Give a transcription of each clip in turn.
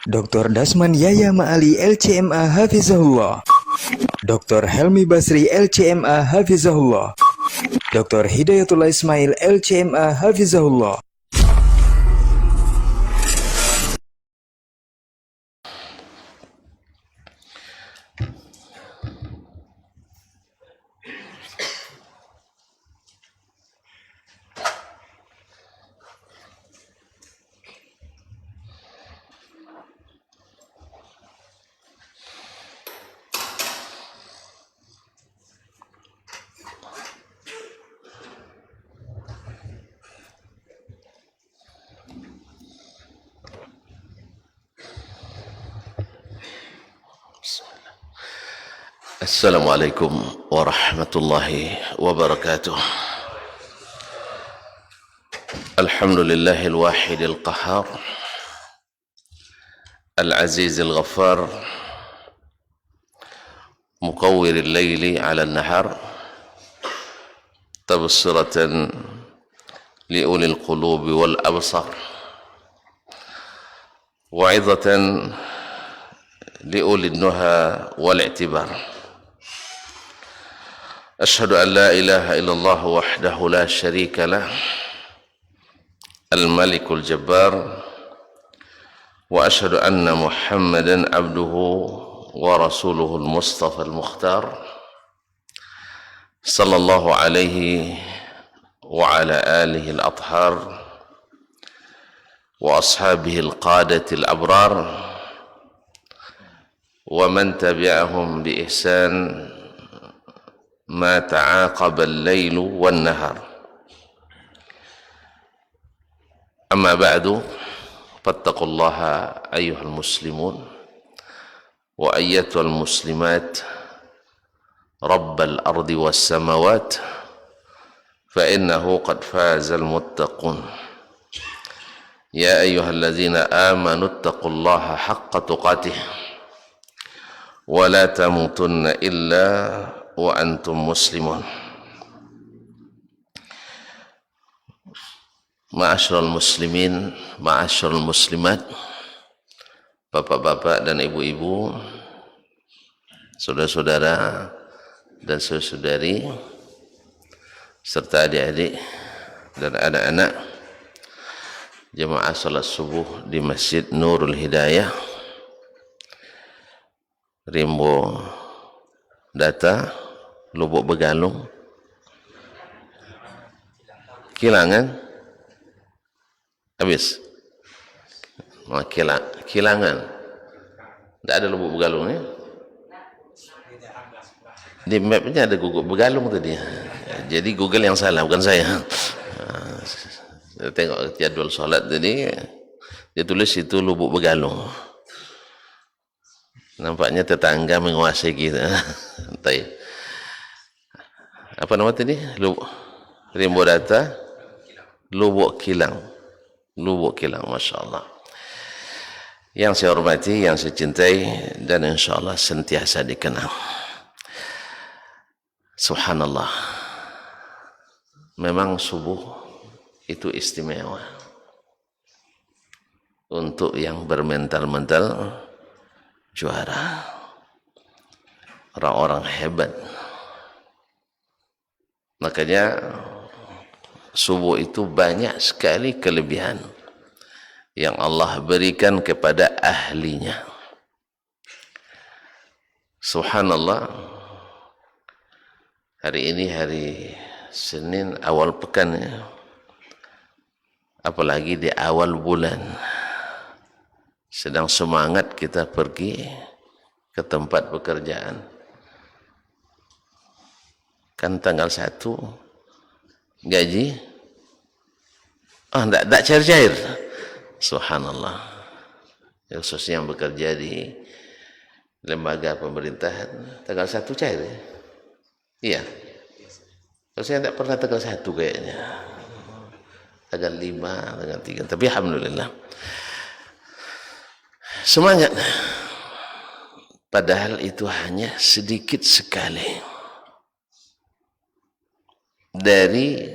Dr. Dasman Yaya Ma'ali LCMA Hafizahullah, Dr. Helmi Basri LCMA Hafizahullah, Dr. Hidayatullah Ismail LCMA Hafizahullah. Assalamualaikum warahmatullahi wabarakatuh. Alhamdulillahil wahidil qahhar, al-azizil ghaffar, muqawwiril layli 'ala an-nahar, tabsiratan liulil qulubi wal absar, wa'idhatan liulil nuha wal i'tibar. أشهد أن لا إله إلا الله وحده لا شريك له الملك الجبار وأشهد أن محمدا عبده ورسوله المصطفى المختار صلى الله عليه وعلى آله الأطهار وأصحابه القادة الأبرار ومن تبعهم بإحسان ما تعاقب الليل والنهار. أما بعد فاتقوا الله أيها المسلمون وأيتها المسلمات رب الأرض والسماوات فإنه قد فاز المتقون. يا أيها الذين آمنوا اتقوا الله حق تقاته ولا تموتن إلا wa antum muslimun. Ma'asyiral muslimin, ma'asyiral muslimat, bapak-bapak dan ibu-ibu, saudara-saudara dan saudari, serta adik-adik dan anak-anak jemaah salat subuh di Masjid Nurul Hidayah, Rimbo Data, Lubuk Begalung, Kilangan, habis, Kilangan, tidak ada Lubuk Begalung ya? Di mapnya ada Lubuk Begalung tadi, jadi Google yang salah bukan saya. Saya tengok jadwal solat tadi, dia tulis itu Lubuk Begalung. Nampaknya tetangga menguasai kita. Apa nama tadi? Rimbo Data, Lubuk Kilang. Lubuk Kilang, Masya Allah. Yang saya hormati, yang saya cintai, dan insya Allah sentiasa dikenal. Subhanallah. Memang subuh itu istimewa. Untuk yang bermental-mental juara, orang-orang hebat. Makanya subuh itu banyak sekali kelebihan yang Allah berikan kepada ahlinya. Subhanallah, hari ini hari Senin awal pekan ya, apalagi di awal bulan, sedang semangat kita pergi ke tempat pekerjaan. Kan tanggal 1 gaji, tidak cair-cair. Subhanallah. Khususnya yang bekerja di lembaga pemerintahan, tanggal 1 cair ya? Iya. Saya tidak pernah tanggal 1 kayaknya. Tanggal 5, tanggal 3. Tapi alhamdulillah. Semangat. Padahal itu hanya sedikit sekali dari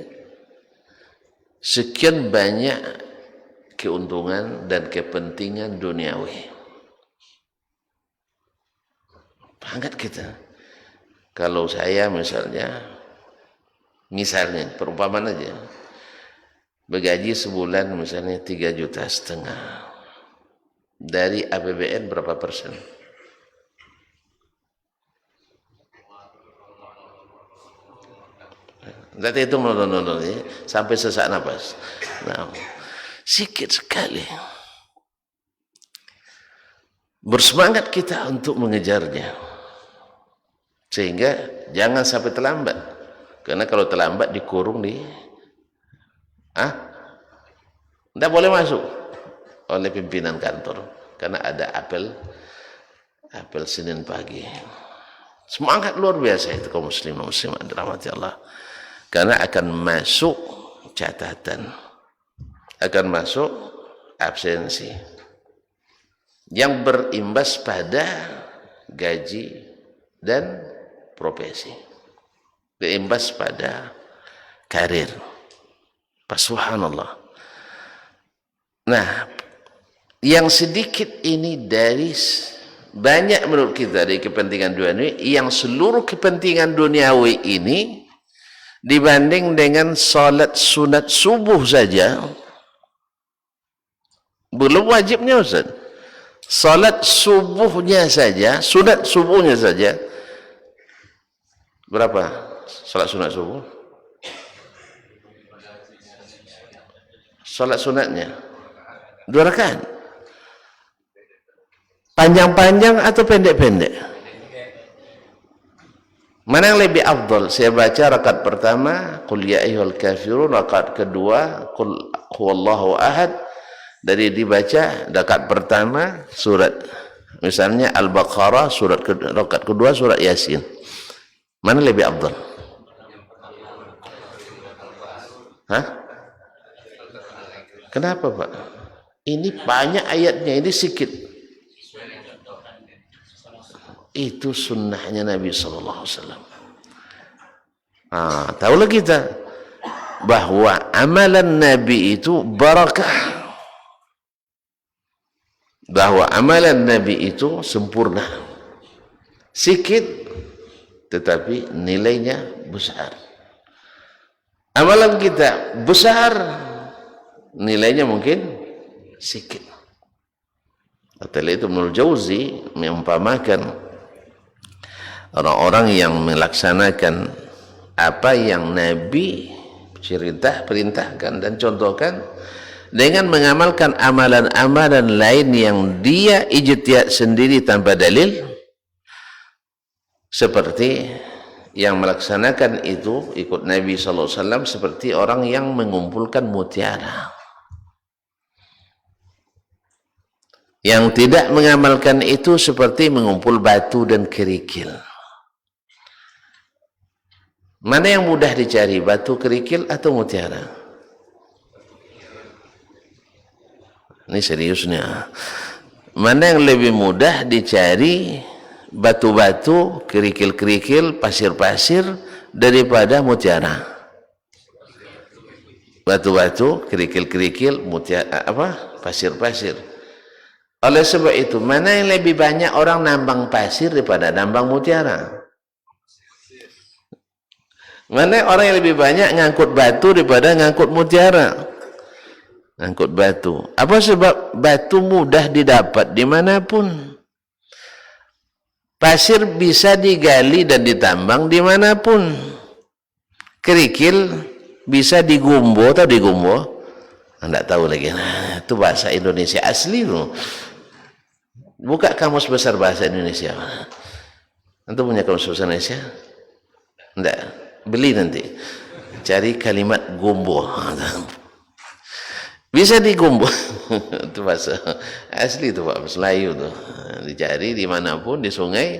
sekian banyak keuntungan dan kepentingan duniawi. Semangat kita. Kalau saya misalnya perumpamaan aja, bergaji sebulan misalnya 3,5 juta, dari APBN berapa persen? Nanti itu ya, sampai sesak nafas. Nah, sikit sekali. Bersemangat kita untuk mengejarnya, sehingga jangan sampai terlambat. Karena kalau terlambat dikurung tidak boleh masuk oleh pimpinan kantor, karena ada apel Senin pagi. Semangat luar biasa itu kaum muslimat dirahmati Allah, karena akan masuk catatan, akan masuk absensi yang berimbas pada gaji dan profesi, berimbas pada karir. Subhanallah. Nah, yang sedikit ini dari banyak menurut kita dari kepentingan duniawi, yang seluruh kepentingan duniawi ini dibanding dengan salat sunat subuh saja, belum wajibnya Ustaz, salat subuhnya saja, sunat subuhnya saja berapa? Salat sunat subuh, salat sunatnya 2 rakaat, panjang-panjang atau pendek-pendek? Mana yang lebih afdal? Saya baca rakaat pertama qul ya ayyuhal kafirun, rakaat kedua qul huwallahu ahad. Dari dibaca rakaat pertama surat misalnya Al-Baqarah, rakaat kedua surat Yasin. Mana lebih afdal? Kenapa Pak? Ini banyak ayatnya, ini sedikit. Itu sunnahnya Nabi SAW. Tahulah kita bahwa amalan Nabi itu barakah, bahwa amalan Nabi itu sempurna, sedikit tetapi nilainya besar. Amalan kita besar, nilainya mungkin sedikit. Atau itu Ibnul Jauzi mengumpamakan orang-orang yang melaksanakan apa yang Nabi perintahkan dan contohkan, dengan mengamalkan amalan-amalan lain yang dia ijtihad sendiri tanpa dalil, seperti yang melaksanakan itu ikut Nabi SAW seperti orang yang mengumpulkan mutiara. Yang tidak mengamalkan itu seperti mengumpul batu dan kerikil. Mana yang mudah dicari, batu kerikil atau mutiara? Ini seriusnya. Mana yang lebih mudah dicari, batu-batu, kerikil-kerikil, pasir-pasir daripada mutiara? Batu-batu, kerikil-kerikil, mutiara, pasir-pasir. Oleh sebab itu, mana yang lebih banyak orang nambang pasir daripada nambang mutiara? Mana orang yang lebih banyak ngangkut batu daripada ngangkut mutiara? Ngangkut batu. Apa sebab? Batu mudah didapat dimanapun. Pasir bisa digali dan ditambang dimanapun. Kerikil bisa digumbo atau digumbo. Anda tahu lagi. Nah, itu bahasa Indonesia asli loh. Buka kamus besar bahasa Indonesia. Antum punya kamus besar Indonesia? Enggak. Beli nanti. Cari kalimat gumbo. Bisa digumbo. Itu bahasa asli itu Pak, Melayu tuh. Dicari dimanapun, di sungai.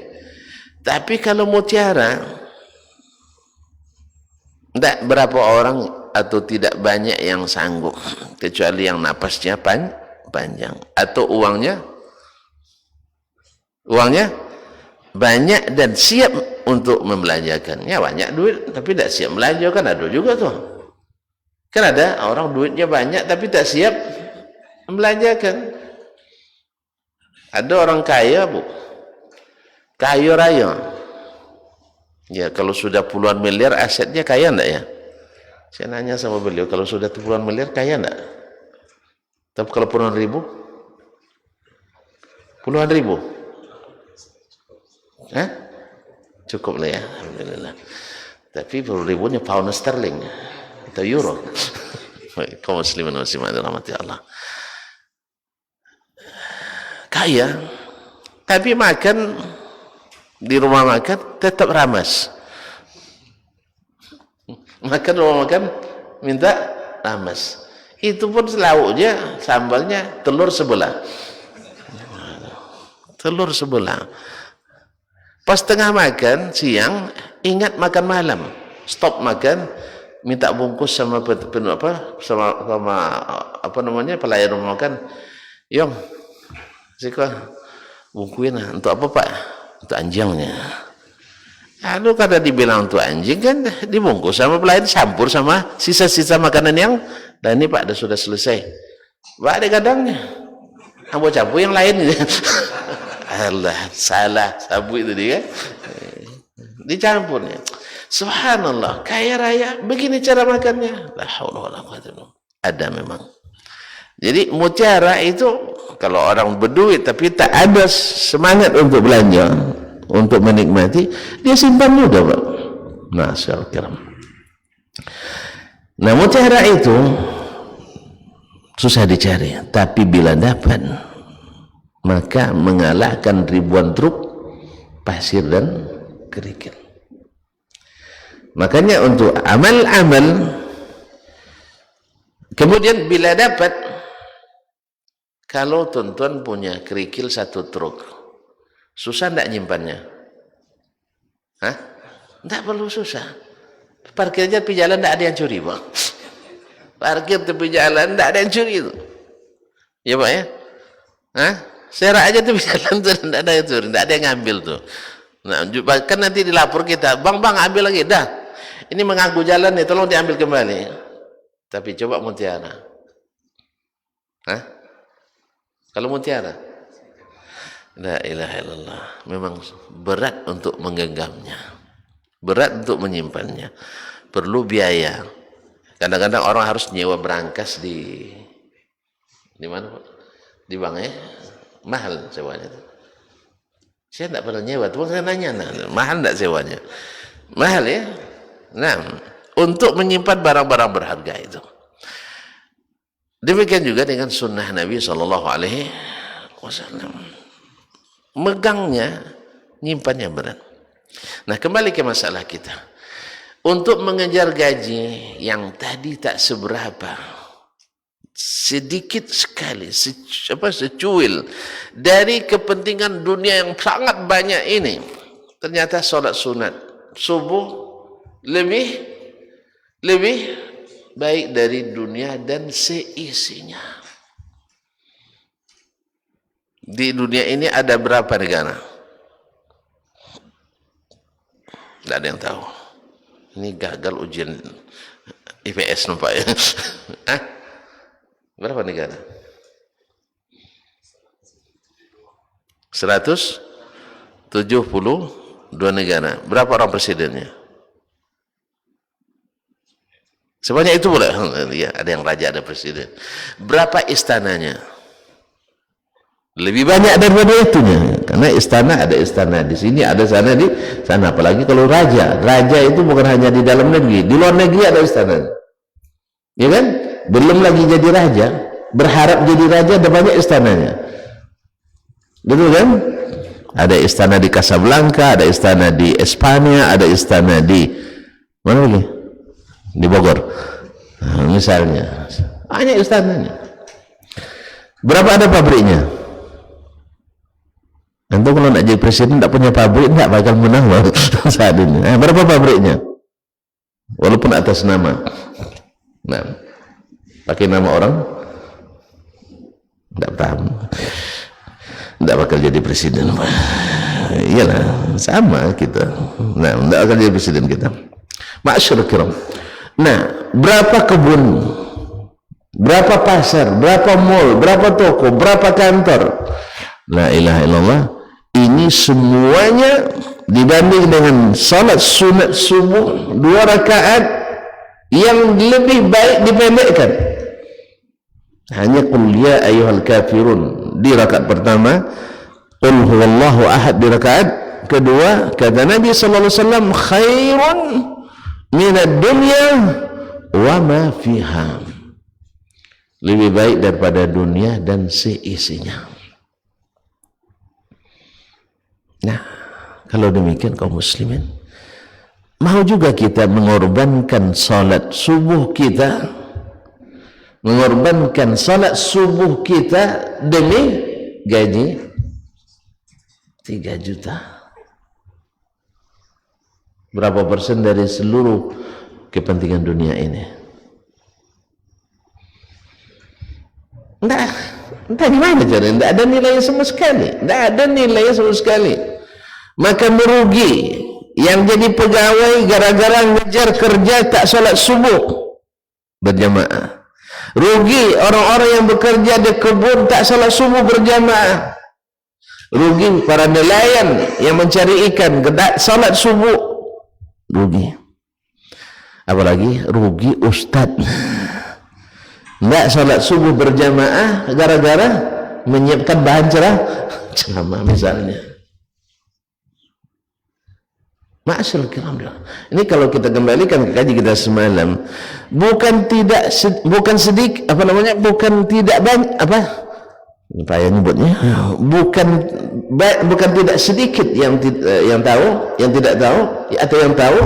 Tapi kalau mutiara, tidak berapa orang atau tidak banyak yang sanggup, kecuali yang napasnya panjang atau uangnya banyak dan siap untuk membelanjakannya. Banyak duit tapi tidak siap belanja, kan ada juga tuh. Kan ada orang duitnya banyak tapi tak siap membelanjakan. Ada orang kaya Bu, Kaya raya. Ya, kalau sudah puluhan miliar asetnya kaya enggak ya? Saya nanya sama beliau, kalau sudah puluhan miliar kaya enggak? Tapi kalau puluhan ribu? Puluhan ribu? Hah? Cukup lah ya, alhamdulillah. Tapi puluhan ribunya pound sterling atau euro. Kaum muslimin muslimat dirahmati Allah. Kaya, tapi makan di rumah makan tetap ramas. Makan rumah makan minta ramas. Itu pun lauknya, sambalnya telur sebelah. Telur sebelah. Pas tengah makan siang, ingat makan malam. Stop makan, minta bungkus sama apa namanya pelayan rumah makan. Yong, siko bungkuin untuk apa Pak? Untuk anjingnya. Lalu kada dibilang untuk anjing kan dibungkus sama pelayan, campur sama sisa-sisa makanan yang dan ini Pak sudah selesai. Pak ada kadangnya. Ambo campur yang lain. Allah, salah sabu itu dia. Dicampurnya. Subhanallah, kaya raya begini cara makannya. La haula wala quwwata illa billah. Ada memang. Jadi mutiara itu kalau orang berduit tapi tak ada semangat untuk belanja, untuk menikmati, dia simpan juga, Pak. Masyaallah kiram. Nah, mutiara itu susah dicari, tapi bila dapat maka mengalahkan ribuan truk pasir dan kerikil. Makanya untuk amal-amal, kemudian bila dapat, kalau tuan-tuan punya kerikil 1 truk, susah enggak nyimpannya? Hah? Enggak perlu susah. Parkir aja tepi jalan enggak ada yang curi, Pak. Parkir tepi jalan enggak ada yang curi itu. Ya, Pak ya? Hah? Serak aja tepi jalan tuh enggak ada yang curi, enggak ada yang ngambil tuh. Nah, bahkan nanti dilapor kita, "Bang, ambil lagi." Dah. Ini mengganggu jalan nih, tolong diambil kembali. Tapi coba mutiara. Hah? Kalau mutiara? La ilaha illallah. Memang berat untuk menggenggamnya. Berat untuk menyimpannya. Perlu biaya. Kadang-kadang orang harus nyewa berangkas di mana, Pak? Di bank ya? Mahal sewanya. Saya tidak pernah nyewa, tuh saya nanya, mahal tidak sewanya? Mahal ya? Nah, untuk menyimpan barang-barang berharga itu. Demikian juga dengan sunnah Nabi SAW. Megangnya, nyimpannya berat. Nah, kembali ke masalah kita. Untuk mengejar gaji yang tadi tak seberapa, sedikit sekali, secuil dari kepentingan dunia yang sangat banyak ini, ternyata sholat sunat subuh lebih baik dari dunia dan seisinya. Di dunia ini ada berapa negara? Tidak ada yang tahu. Ini gagal ujian IPS nampak ya. Berapa negara? 172 negara. Berapa orang presidennya? Sebanyak itu boleh? Ya, ada yang raja, ada presiden. Berapa istananya? Lebih banyak daripada itunya. Karena istana ada istana di sini, ada sana di sana. Apalagi kalau raja. Raja itu bukan hanya di dalam negeri, di luar negeri ada istana. Ya kan? Belum lagi jadi raja, berharap jadi raja ada banyak istananya. Betul kan? Ada istana di Casablanca, ada istana di Espanya, ada istana di mana lagi? Di Bogor. Nah, misalnya. Hanya istananya. Berapa ada pabriknya? Tentu kalau nak jadi presiden tak punya pabrik, tak bakal menang saat ini. Berapa pabriknya? Walaupun atas nama. Nah, pakai nama orang tidak paham, tidak bakal jadi presiden. Iyalah, sama kita. Nah, tidak bakal jadi presiden kita. Masyaallah kiram. Nah, berapa kebun, berapa pasar, berapa mall, berapa toko, berapa kantor? La ilaha illallah. ini semuanya dibanding dengan salat sunat subuh 2 rakaat yang lebih baik dipendekkan. Hanya qul ya ayyuhal kafirun di rakaat pertama, qul huwallahu ahad di rakaat kedua. Kata Nabi sallallahu alaihi wasallam, khairun minad dunya wa ma fiha, lebih baik daripada dunia dan seisinya. Nah, kalau demikian kaum muslimin, mau juga kita mengorbankan salat subuh kita, mengorbankan salat subuh kita demi gaji 3 juta. Berapa persen dari seluruh kepentingan dunia ini? Entah gimana caranya, tidak ada nilai sama sekali, tidak ada nilai sama sekali. Maka merugi yang jadi pegawai gara-gara ngejar kerja tak salat subuh berjamaah. Rugi orang-orang yang bekerja di kebun tak salat subuh berjamaah. Rugi para nelayan yang mencari ikan tak salat subuh. Rugi. Apalagi rugi ustaz. Tidak salat subuh berjamaah gara-gara menyiapkan bahan ceramah misalnya. Ma'asyal kiram. Ini kalau kita kembalikan ke kaji kita semalam, bukan tidak banyak payah nyebutnya, bukan tidak sedikit yang tahu, yang tidak tahu atau yang tahu,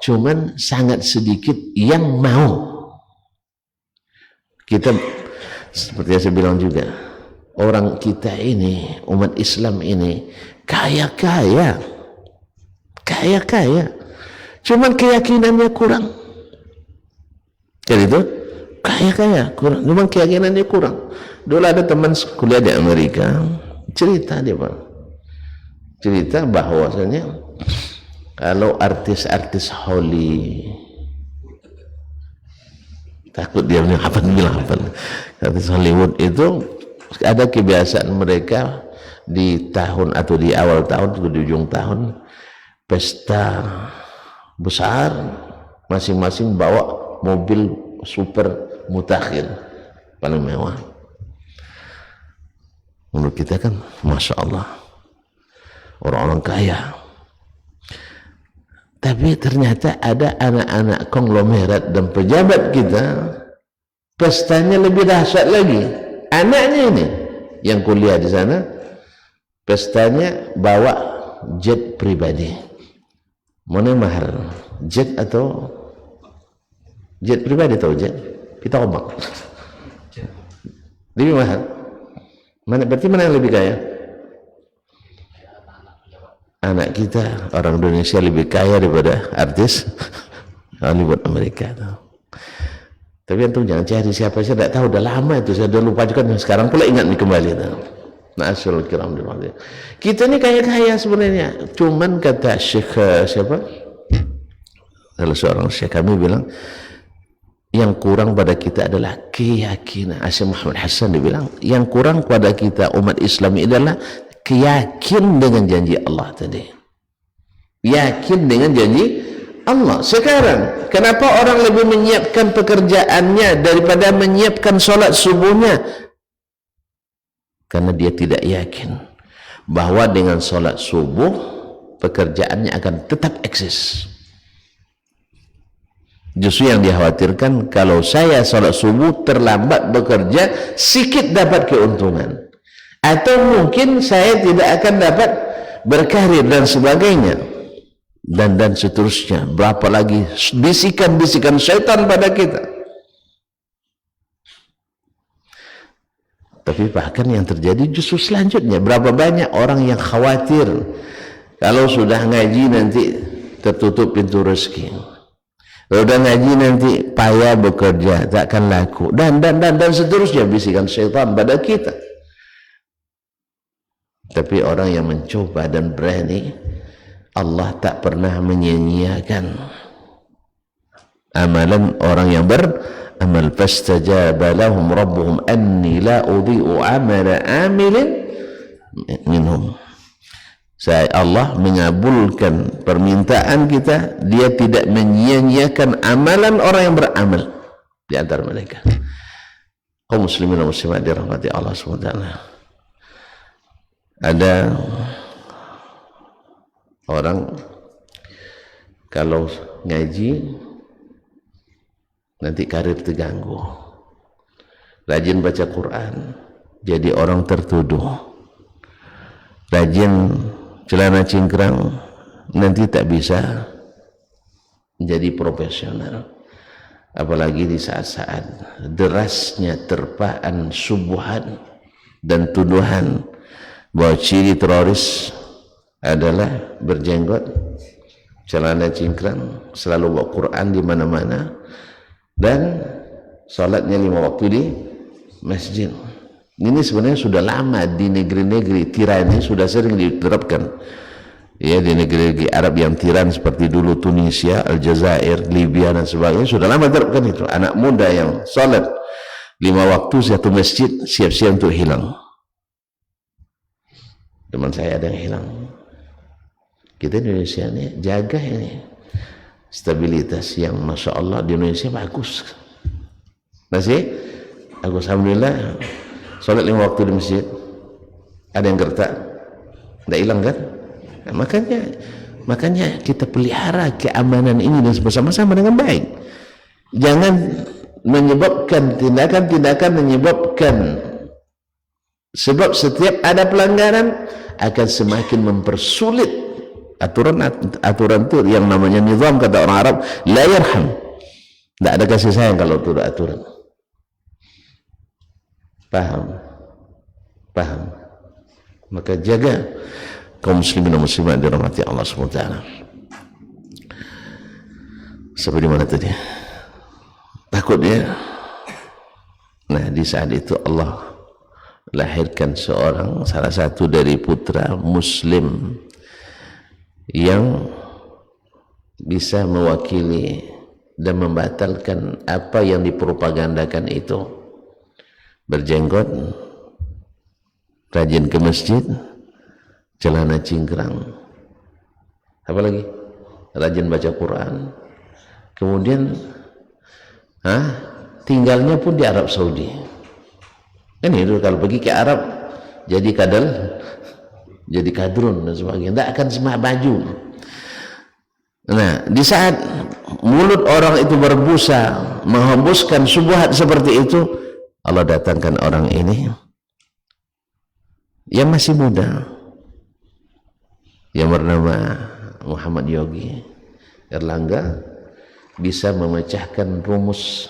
cuman sangat sedikit yang mau. Kita seperti yang saya bilang juga, orang kita ini, umat Islam ini kaya-kaya, cuman keyakinannya kurang. Jadi itu kaya kurang, cuman keyakinannya kurang. Dulu ada teman kuliah di Amerika cerita bahwasanya kalau artis-artis Hollywood, takut dia bilang apa artis Hollywood itu ada kebiasaan mereka di tahun atau di awal tahun atau di ujung tahun pesta besar, masing-masing bawa mobil super mutakhir paling mewah. Menurut kita kan Masya Allah orang-orang kaya, tapi ternyata ada anak-anak konglomerat dan pejabat kita pestanya lebih dahsyat lagi. Anaknya ini yang kuliah di sana pestanya bawa jet pribadi. Mana mahal, jet atau jet pribadi atau jet? Kita ombak. Lebih mahal. Berarti mana yang lebih kaya? Anak kita orang Indonesia lebih kaya daripada artis Hollywood Amerika. Tapi antum jangan cari siapa, saya tidak tahu, udah lama itu, saya udah lupa juga. Sekarang pula ingat nih kembali. Ma'asyarul kiram, kita ini kaya-kaya sebenarnya, cuman kata Syekh siapa, salah seorang Syekh kami bilang yang kurang pada kita adalah keyakinan. Syekh Muhammad Hasan dibilang yang kurang pada kita umat Islam ini adalah keyakin dengan janji Allah tadi, yakin dengan janji Allah. Sekarang kenapa orang lebih menyiapkan pekerjaannya daripada menyiapkan sholat subuhnya? Karena dia tidak yakin bahwa dengan sholat subuh pekerjaannya akan tetap eksis. Justru yang dikhawatirkan, kalau saya sholat subuh terlambat bekerja, sedikit dapat keuntungan, atau mungkin saya tidak akan dapat berkarir dan sebagainya, dan seterusnya. Berapa lagi bisikan-bisikan syaitan pada kita. Tapi bahkan yang terjadi justru selanjutnya, berapa banyak orang yang khawatir kalau sudah ngaji nanti tertutup pintu rezeki, kalau sudah ngaji nanti payah bekerja, takkan laku, dan seterusnya, bisikan syaitan pada kita. Tapi orang yang mencoba dan berani, Allah tak pernah menyia-nyiakan amalan orang yang beramal. Fastajaba lahum rabbuhum anni la udhi'u amala amilin minhum. Allah mengabulkan permintaan kita, dia tidak menyia-nyiakan amalan orang yang beramal di antara mereka. Kaum muslimin dan muslimat dirahmati Allah SWT. Ada orang kalau ngaji nanti karir terganggu, rajin baca Quran jadi orang tertuduh, rajin celana cingkrang nanti tak bisa menjadi profesional. Apalagi di saat-saat derasnya terpaan subuhan dan tuduhan bahwa ciri teroris adalah berjenggot, celana cingkrang, selalu bawa Quran di mana-mana, dan salatnya 5 waktu di masjid. Ini sebenarnya sudah lama di negeri-negeri tiran ini sudah sering diterapkan. Ya, di negeri-negeri Arab yang tiran seperti dulu Tunisia, Aljazair, Libya dan sebagainya sudah lama diterapkan itu. Anak muda yang salat 5 waktu satu masjid siap-siap untuk hilang. Teman saya ada yang hilang. Kita di Indonesia ini jaga ini stabilitas yang Masya Allah di Indonesia bagus. Masih bagus, alhamdulillah. Salat 5 waktu di masjid, ada yang gertak, tidak hilang kan? Nah, makanya kita pelihara keamanan ini dan bersama-sama dengan baik. Jangan menyebabkan tindakan-tindakan menyebabkan, sebab setiap ada pelanggaran akan semakin mempersulit aturan itu yang namanya nizam, kata orang Arab, la yarham. Tidak ada kasih sayang kalau itu ada aturan. Paham. Maka jaga kaum muslimin dan muslimat dirahmati Allah SWT. Sampai di mana tadi? Takut dia. Nah, di saat itu Allah lahirkan salah satu dari putra muslim yang bisa mewakili dan membatalkan apa yang dipropagandakan itu. Berjenggot, rajin ke masjid, celana cingkrang, apa lagi? Rajin baca Quran. Kemudian tinggalnya pun di Arab Saudi. Kan itu kalau pergi ke Arab jadi jadi kadrun dan sebagainya, tidak akan semak baju. Nah, di saat mulut orang itu berbusa menghembuskan syubhat seperti itu, Allah datangkan orang ini yang masih muda, yang bernama Muhammad Yogi Erlangga, bisa memecahkan rumus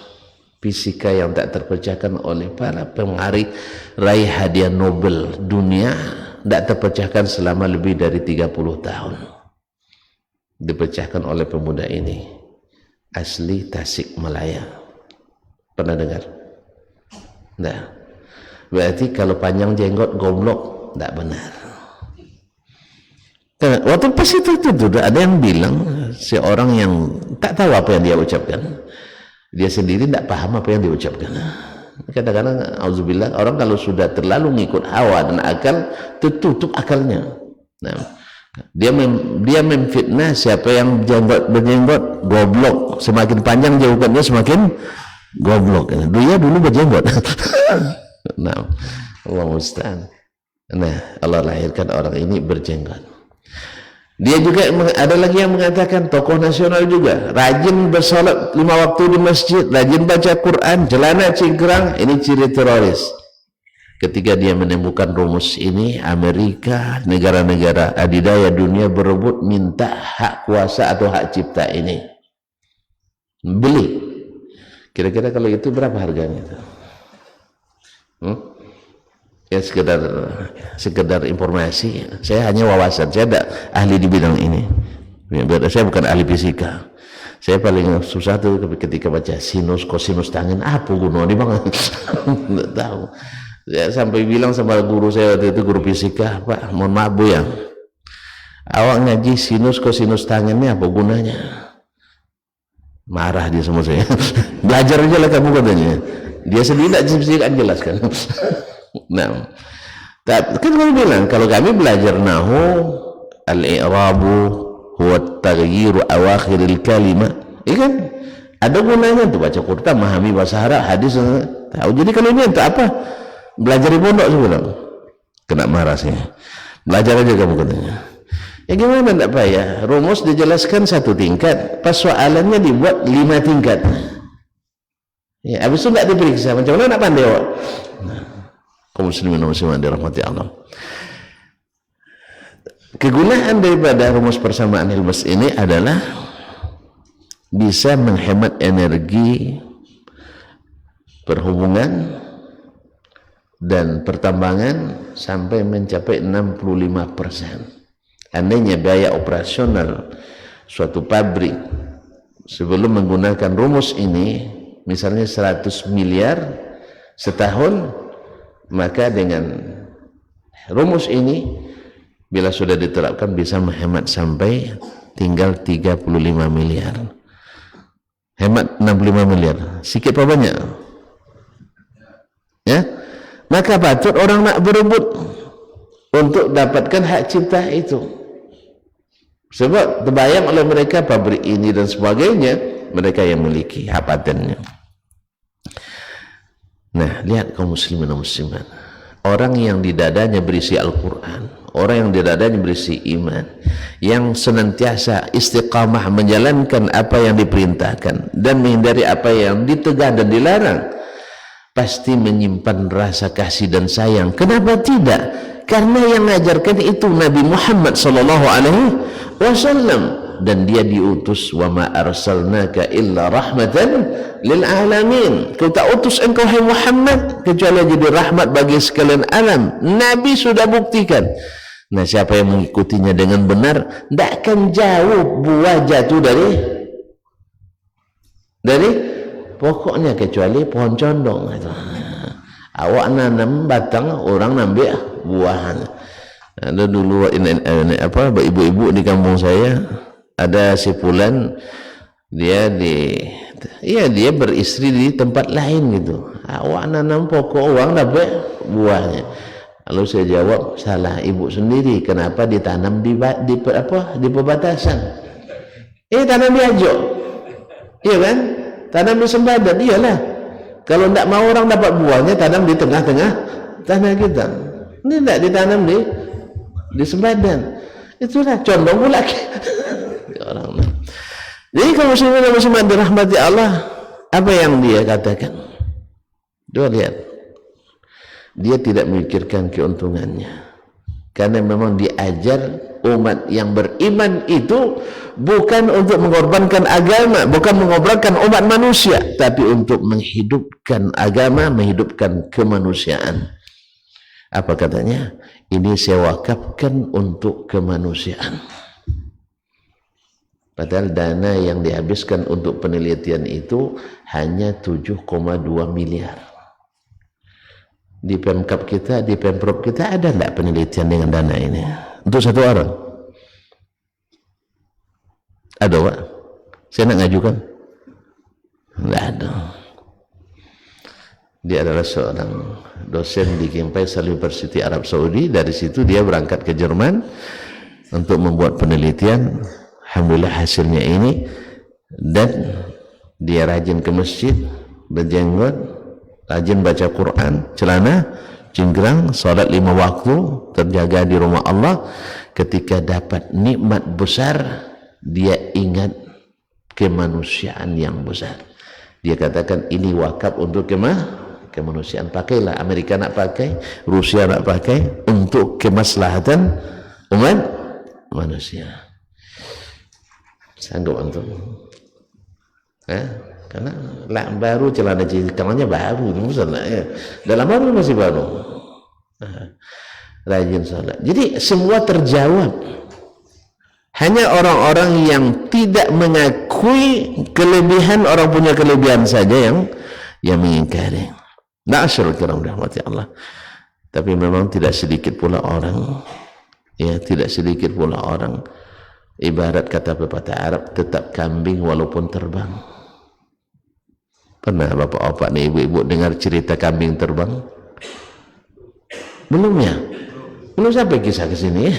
fisika yang tak terpecahkan oleh para pengarih raih hadiah Nobel dunia, tak terpecahkan selama lebih dari 30 tahun. Dipecahkan oleh pemuda ini, asli Tasikmalaya. Pernah dengar? Nah, berarti kalau panjang jenggot goblok, tidak benar. Karena waktu pas itu ada yang bilang, seorang yang tak tahu apa yang dia ucapkan, dia sendiri tidak paham apa yang dia ucapkan. Kadang-kadang auzubillah, orang kalau sudah terlalu ngikut hawa dan akal, tertutup akalnya. Nah, dia memfitnah siapa yang berjenggot goblok, semakin panjang jenggotannya semakin goblok. Dia dulu berjenggot. Nah, Allah musta'an. Nah, Allah lahirkan orang ini berjenggot. Dia juga ada lagi yang mengatakan, tokoh nasional juga, rajin bersolat 5 waktu di masjid, rajin baca Quran, celana cingkrang, ini ciri teroris. Ketika dia menemukan rumus ini, Amerika, negara-negara adidaya dunia berebut minta hak kuasa atau hak cipta ini. Beli. Kira-kira kalau itu berapa harganya? Ya sekedar informasi. Saya hanya wawasan. Saya tidak ahli di bidang ini. Saya bukan ahli fisika. Saya paling susah tuh ketika baca sinus, kosinus tangen. Apa gunanya di bang? Tidak tahu. Saya sampai bilang sama guru saya waktu itu, guru fisika, Pak, mohon maaf Bu ya, awak ngaji sinus, kosinus tangen ini apa gunanya? Marah dia sama saya. Belajar aja lah kamu katanya. Dia sendiri tidak jelaskan. Nah, kan kami bilang kalau kami belajar nahu al-i'rabu huwa taghyiru awakhiril kalimah. Iya kan? Ada gunanya untuk baca Quran, memahami bahasa Arab, hadis, tahu. Jadi kalau ini untuk apa? Belajar di pondok sebenarnya. Kena marah saya. Belajar aja kamu katanya. Ya gimana enggak payah? Rumus dijelaskan 1 tingkat, pas soalannya dibuat 5 tingkat. Ya, habis itu enggak diperiksa. Macam mana nak pandai awak? Kaum muslimin dan muslimat dirahmati Allah. Kegunaan daripada rumus persamaan Hilbas ini adalah bisa menghemat energi perhubungan dan pertambangan sampai mencapai 65%. Andainya biaya operasional suatu pabrik sebelum menggunakan rumus ini misalnya 100 miliar setahun, maka dengan rumus ini bila sudah diterapkan bisa menghemat sampai tinggal 35 miliar. Hemat 65 miliar. Sikit apa banyak? Ya? Maka patut orang nak berebut untuk dapatkan hak cipta itu. Sebab terbayang oleh mereka pabrik ini dan sebagainya, mereka yang memiliki hak patennya. Nah, lihat kaum muslimin dan muslimat. Orang yang di dadanya berisi Al-Quran, orang yang di dadanya berisi iman, yang senantiasa istiqamah menjalankan apa yang diperintahkan dan menghindari apa yang ditegah dan dilarang, pasti menyimpan rasa kasih dan sayang. Kenapa tidak? Karena yang mengajarkan itu Nabi Muhammad sallallahu alaihi wasallam, dan dia diutus, wa ma arsalnaka illa rahmatan lil alamin. Kau tak utus engkau hai Muhammad kecuali jadi rahmat bagi sekalian alam. Nabi sudah buktikan. Nah, siapa yang mengikutinya dengan benar, tidak akan jauh buah jatuh dari pokoknya kecuali pohon condong. Awak nanam batang, orang nambil buahan. Ada dulu ini ibu-ibu di kampung saya, ada si fulan, dia beristri di tempat lain gitu. Awak nanam pokok, orang dapat buahnya. Lalu saya jawab, salah ibu sendiri. Kenapa ditanam di perbatasan? Tanam di Ajo, iya kan? Tanam di Sembadan, iyalah. Kalau tidak mau orang dapat buahnya, tanam di tengah-tengah tanah kita. Ini tidak ditanam di Sembadan. Itulah condong pula. Orang. Jadi kalau muslimin dirahmati Allah, apa yang dia katakan? Dia lihat, dia tidak memikirkan keuntungannya, karena memang diajar umat yang beriman itu bukan untuk mengorbankan agama, bukan mengorbankan umat manusia, tapi untuk menghidupkan agama, menghidupkan kemanusiaan. Apa katanya? Ini saya wakafkan untuk kemanusiaan. Padahal dana yang dihabiskan untuk penelitian itu hanya 7,2 miliar. Di Pemkab kita, di Pemprov kita ada tidak penelitian dengan dana ini? Untuk 1 orang? Ada, Pak? Saya nak ngajukan? Tidak ada. Dia adalah seorang dosen di King Faisal University Arab Saudi. Dari situ dia berangkat ke Jerman untuk membuat penelitian. Alhamdulillah hasilnya ini, dan dia rajin ke masjid, berjenggot, rajin baca Quran, celana cingkrang, salat 5 waktu, terjaga di rumah Allah. Ketika dapat nikmat besar, dia ingat kemanusiaan yang besar. Dia katakan ini wakaf untuk kemanusiaan. Pakailah, Amerika nak pakai, Rusia nak pakai, untuk kemaslahatan umat manusia. Sanggup antum? Karena baru celana cingkrangnya baru, dalam baru masih baru. Rajin salat. Jadi semua terjawab. Hanya orang-orang yang tidak mengakui kelebihan orang punya kelebihan saja yang mengingkari. Na'asyurul kiram rahmati Allah. Tapi memang tidak sedikit pula orang, tidak sedikit pula orang, ibarat kata pepatah Arab, tetap kambing walaupun terbang. Pernah bapak-bapak nih, ibu-ibu dengar cerita kambing terbang? Belum ya? Belum sampai kisah ke sini.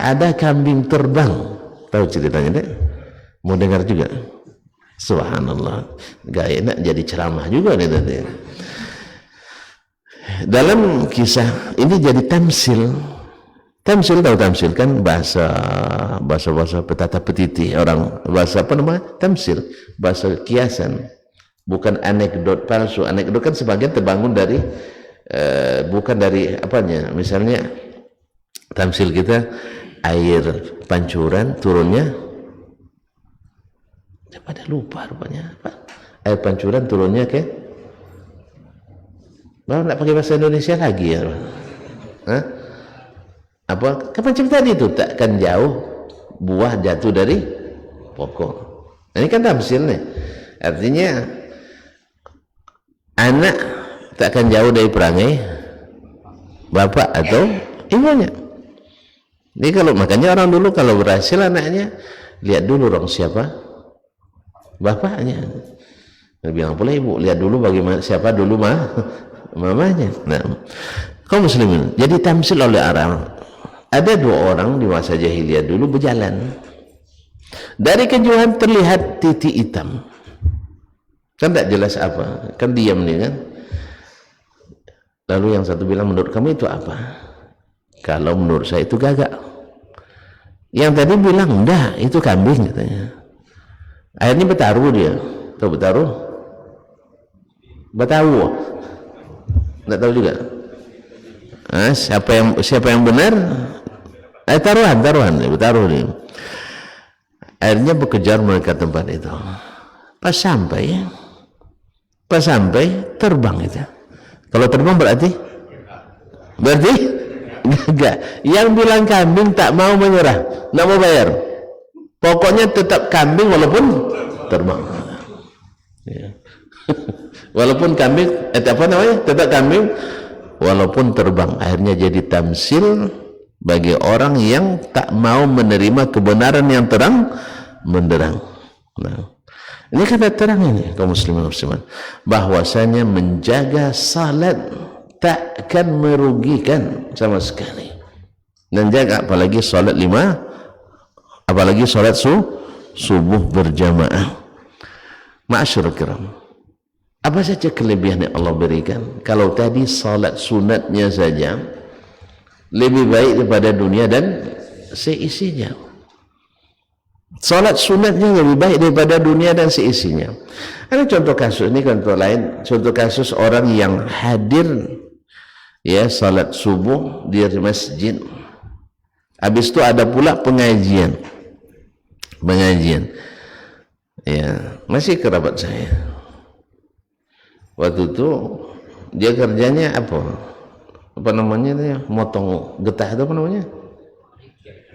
ada kambing terbang. Tahu ceritanya deh? Mau dengar juga? Subhanallah, gak enak jadi ceramah juga nih tadi. Dalam kisah ini jadi tamsil. Tamsil, tahu tamsil kan bahasa petata petiti orang, bahasa apa namanya? Tamsil, bahasa kiasan, bukan anekdot palsu. Anekdot kan sebagian terbangun dari bukan dari apanya. Misalnya tamsil kita air pancuran turunnya, pada lupa rupanya apa? Air pancuran turunnya ke mau nak pakai bahasa Indonesia lagi ya? Hah? Apa? Kapan cerita itu? Takkan jauh buah jatuh dari pokok. Ini kan tamsil nih. Artinya anak takkan jauh dari perangai bapak atau ibunya. Ini kalau makanya orang dulu kalau berhasil anaknya lihat dulu orang siapa bapaknya. Bilang pula ibu lihat dulu bagaimana siapa dulu mamanya. Nah, kaum muslimin jadi tamsil oleh Arab. Ada dua orang di masa jahiliyah dulu berjalan. Dari kejauhan terlihat titik hitam. Kan tak jelas apa, kan diam nih kan. Lalu yang satu bilang, menurut kamu itu apa? Kalau menurut saya itu gagak. Yang tadi bilang, enggak, itu kambing katanya. Akhirnya bertaruh dia. Tahu bertaruh? Betawu. Enggak tahu juga. Nah, siapa yang benar? Taruhan bertaruh nih. Akhirnya bekejar mereka tempat itu. Pas sampai terbang itu. Kalau terbang berarti enggak. Yang bilang kambing tak mau menyerah, tak mau bayar. Pokoknya tetap kambing walaupun terbang. Ya. Walaupun kambing, apa namanya? Tetap kambing walaupun terbang. Akhirnya jadi tamsil bagi orang yang tak mau menerima kebenaran yang terang menderang. Nah, ini kata terang ini kaum muslimin muslimat, bahwasanya menjaga salat takkan merugikan sama sekali. Dan jaga apalagi salat 5, apalagi salat subuh berjamaah. Ma'asyiral kiram, apa saja kelebihan yang Allah berikan? Kalau tadi salat sunatnya saja lebih baik daripada dunia dan seisinya. Salat sunatnya lebih baik daripada dunia dan seisinya. Ada contoh kasus, ini contoh lain, contoh kasus orang yang hadir ya salat subuh di masjid. Habis itu ada pula pengajian. Ya, masih kerabat saya. Waktu itu dia kerjanya apa namanya itu ya, motong getah itu apa namanya?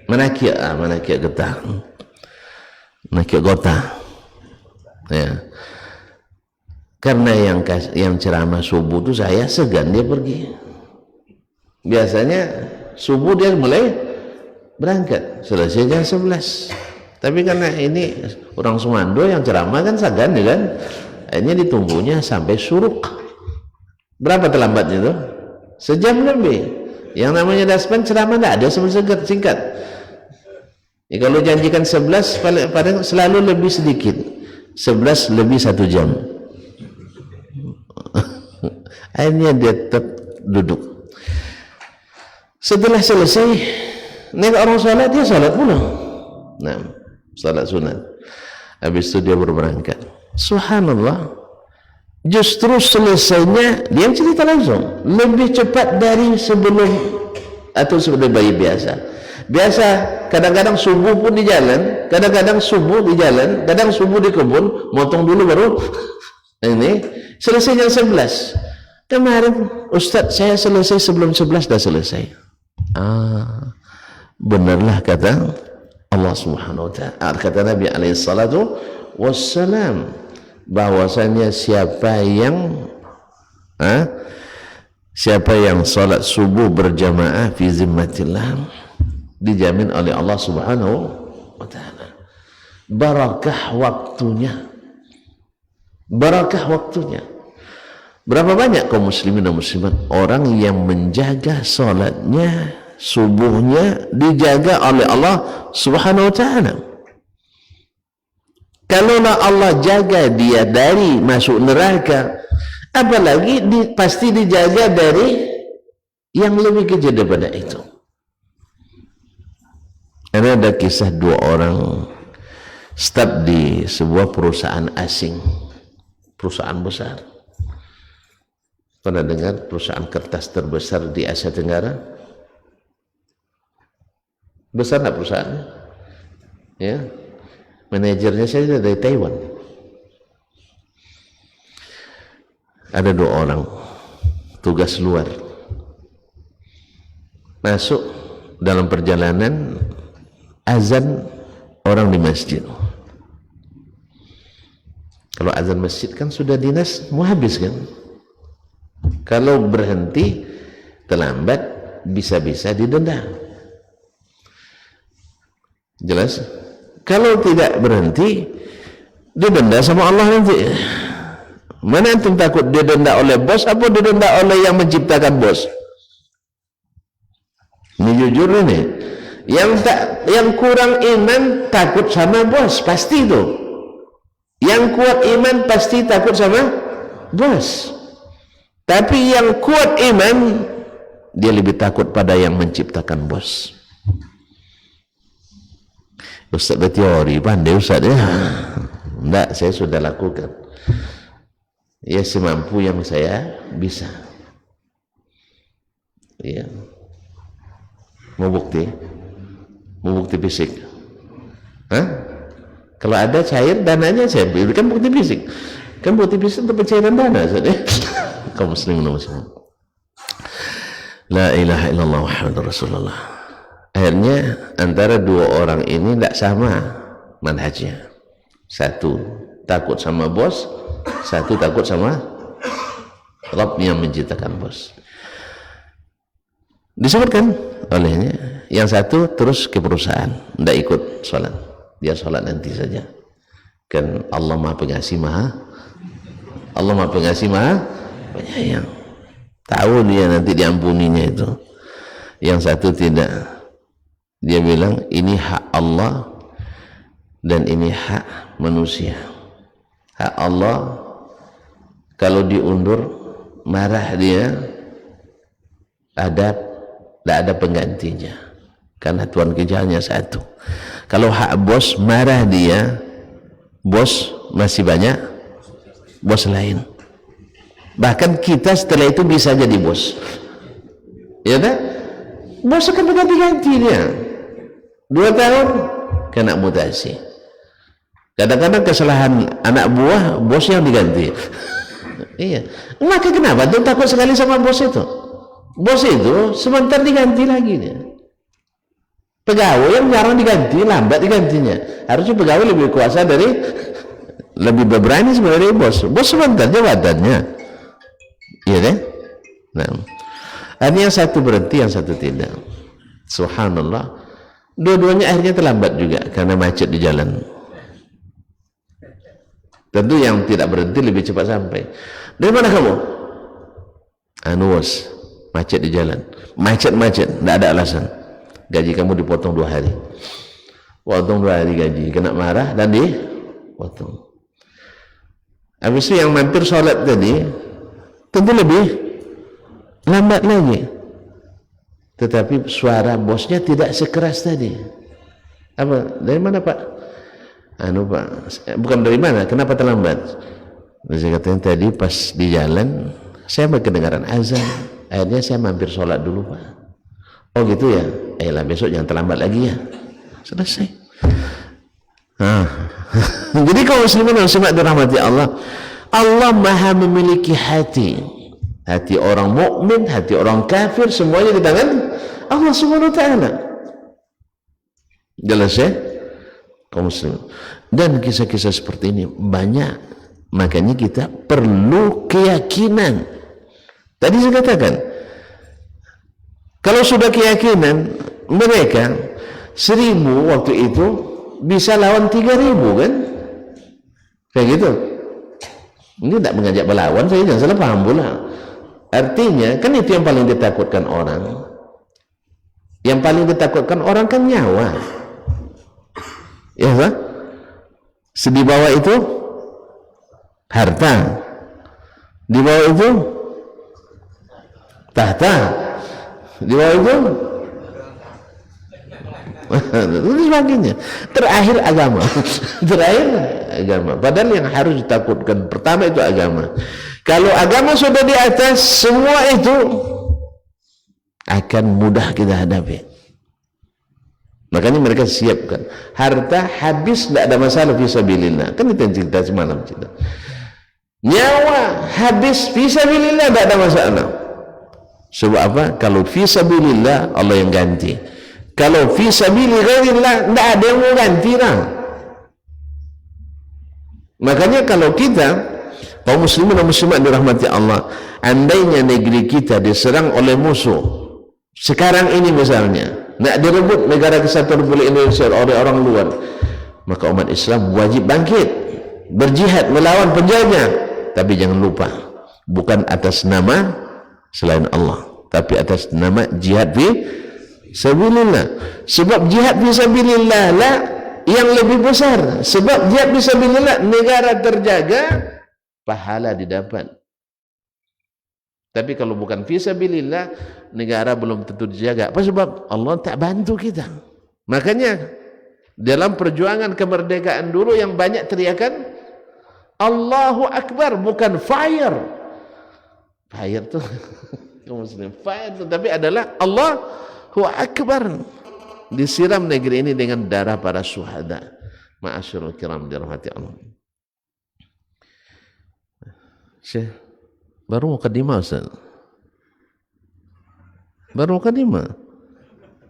Menakiak getah. Menakiak gota. Ya. Karena yang ceramah subuh itu saya segan dia pergi. Biasanya subuh dia mulai berangkat, selesai jam 11. Tapi karena ini orang Sumando yang ceramah kan segan ya kan. Akhirnya ditunggunya sampai suruk. Berapa terlambatnya itu? Sejam lebih. Yang namanya daspan ceramah tidak ada singkat. Ya, kalau janjikan 11 paling selalu lebih sedikit. 11 lebih 1 jam. Akhirnya dia tetap duduk. Setelah selesai, nih orang sholat dia sholat pula. Nah, sholat sunat. Habis itu dia berangkat. Subhanallah, justru selesainya dia cerita langsung lebih cepat dari sebelum atau seperti bayi biasa. Kadang-kadang subuh pun di jalan, kadang-kadang subuh di jalan, kadang subuh di kebun, motong dulu baru ini selesai jam 11. Kemarin Ustadz saya selesai sebelum 11 dah selesai. Benarlah kata Allah Subhanahu wa ta'ala, kata Nabi alaihi salatu wassalam, bahwasanya siapa yang salat subuh berjamaah fi zimmatillah, dijamin oleh Allah Subhanahu wa ta'ala barakah waktunya. Berapa banyak kaum muslimin dan muslimat orang yang menjaga salatnya subuhnya dijaga oleh Allah Subhanahu wa ta'ala. Kalaulah Allah jaga dia dari masuk neraka, apalagi pasti dijaga dari yang lebih kejam daripada itu. Ada kisah dua orang staf di sebuah perusahaan asing, perusahaan besar. Pernah dengar perusahaan kertas terbesar di Asia Tenggara? Besar nggak perusahaannya? Ya, manajernya saya dari Taiwan. Ada dua orang tugas luar, masuk dalam perjalanan azan orang di masjid. Kalau azan masjid kan sudah dinas mau habis kan. Kalau berhenti terlambat bisa-bisa didenda. Jelas? Kalau tidak berhenti didenda sama Allah nanti. Mana antum takut didenda oleh bos atau didenda oleh yang menciptakan bos? Ini jujur ini. Yang kurang iman takut sama bos, pasti itu. Yang kuat iman pasti takut sama bos. Tapi yang kuat iman dia lebih takut pada yang menciptakan bos. Ustaz berteori, pandai Ustaz ya. Enggak, saya sudah lakukan. Ya semampu yang saya bisa. Ya. Mau bukti? Mau bukti fisik? Hah? Kalau ada cair dananya saya berikan bukti fisik. Kan bukti fisik untuk pencairan dana Ustaz ya. Kaum muslimin muslim. La ilaha illallah Muhammadur Rasulullah. Akhirnya antara dua orang ini tidak sama manhajnya. Satu takut sama bos, satu takut sama Rabb yang menciptakan bos. Disebutkan olehnya, yang satu terus ke perusahaan, tidak ikut sholat, dia sholat nanti saja. Kan Allah Maha Pengasih Allah Maha Pengasih Maha Penyayang. Tahu dia nanti diampuninya itu. Yang satu tidak. Dia bilang ini hak Allah dan ini hak manusia. Hak Allah kalau diundur marah dia, tidak ada penggantinya karena Tuhan kejarnya satu. Kalau hak bos marah dia, bos masih banyak bos lain. Bahkan kita setelah itu bisa jadi bos, ya kan? Bos akan berganti-ganti dia. 2 tahun kena mutasi. Kadang-kadang kesalahan anak buah bos yang diganti. Iya. Maka kenapa tuh takut sekali sama bos itu? Bos itu sebentar diganti lagi dia. Pegawai yang jarang diganti, lambat digantinya. Harusnya pegawai lebih kuasa lebih berani sebenarnya bos. Bos sebentar jabatannya. Iya deh. Nah, ada yang satu berhenti, yang satu tidak. Subhanallah. Dua-duanya akhirnya terlambat juga karena macet di jalan. Tentu yang tidak berhenti lebih cepat sampai. Dari mana kamu? Bos, macet di jalan. Macet, tidak ada alasan. Gaji kamu dipotong 2 hari. Potong 2 hari gaji, kena marah dan dipotong. Habis itu yang mampir sholat tadi tentu lebih lambat lagi. Tetapi suara bosnya tidak sekeras tadi. Apa? Dari mana Pak? Pak, bukan dari mana? Kenapa terlambat? Saya katakan tadi pas di jalan saya kedengaran azan. Akhirnya saya mampir sholat dulu Pak. Oh gitu ya? Lah besok jangan terlambat lagi ya. Selesai. Jadi kaum muslimin dan muslimat dirahmati Allah, Allah Maha memiliki hati. Hati orang mukmin, hati orang kafir, semuanya di tangan Allah Subhanahu wa taala. Jelas ya? Kaum muslimin. Dan kisah-kisah seperti ini banyak. Makanya kita perlu keyakinan. Tadi saya katakan, kalau sudah keyakinan, mereka 1000 waktu itu bisa lawan 3000 kan? Kayak gitu. Ini tidak mengajak berlawan, saya jangan salah paham pula. Artinya, kan itu yang paling ditakutkan orang. Yang paling ditakutkan orang kan nyawa. Ya kan? Di bawah itu harta. Di bawah itu tahta. Di bawah itu itu sebagainya. Terakhir agama. Terakhir agama. Padahal yang harus ditakutkan pertama itu agama. Kalau agama sudah di atas, semua itu akan mudah kita hadapi. Makanya mereka siapkan. Harta habis tidak ada masalah fisabilillah. Kan itu yang cerita semalam cerita. Nyawa habis fisabilillah tidak ada masalah. Sebab apa? Kalau fisabilillah Allah yang ganti. Kalau fisabilillah tidak ada yang mau ganti lah. Makanya kalau kita kaum muslimin dan muslimat dirahmati Allah, andainya negeri kita diserang oleh musuh sekarang ini misalnya, nak direbut negara kesatuan Republik Indonesia oleh orang luar, maka umat Islam wajib bangkit berjihad melawan penjajah. Tapi jangan lupa, bukan atas nama selain Allah, tapi atas nama jihad fi sabilillah. Sebab jihad fi sabilillah lah yang lebih besar. Sebab jihad fi sabilillah negara terjaga, pahala didapat. Tapi kalau bukan fi sabilillah, negara belum tentu dijaga. Apa sebab? Allah tak bantu kita. Makanya dalam perjuangan kemerdekaan dulu yang banyak teriakan Allahu Akbar, bukan fire. Fire tuh muslim. Fire itu tapi adalah Allahu Akbar. Disiram negeri ini dengan darah para syuhada. Ma'asyiral kiram dirahmati Allah. Syekh, baru mukadimah Ustaz. Baru mukadimah.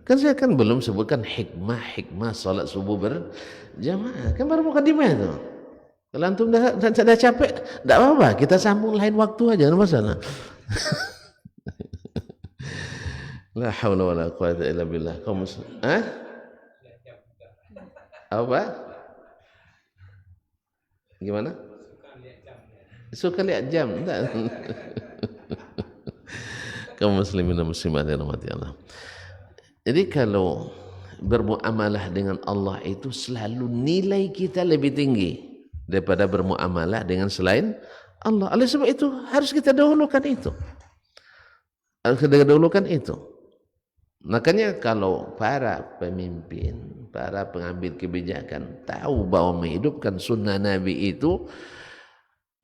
Kan saya kan belum sebutkan hikmah salat subuh berjamaah. Kan baru mukadimah itu. Kalau antum dah capek, tak apa-apa, kita sambung lain waktu aja, enggak masalah. La haula wala quwwata illa billah. Kaum muslim. Apa? Gimana? Suka lihat jam, enggak? Kaum muslimin dan muslimat yang dirahmati Allah. Jadi kalau bermuamalah dengan Allah itu selalu nilai kita lebih tinggi daripada bermuamalah dengan selain Allah. Oleh sebab itu harus kita dahulukan itu. Harus kita dahulukan itu. Makanya kalau para pemimpin, para pengambil kebijakan tahu bahwa menghidupkan sunnah Nabi itu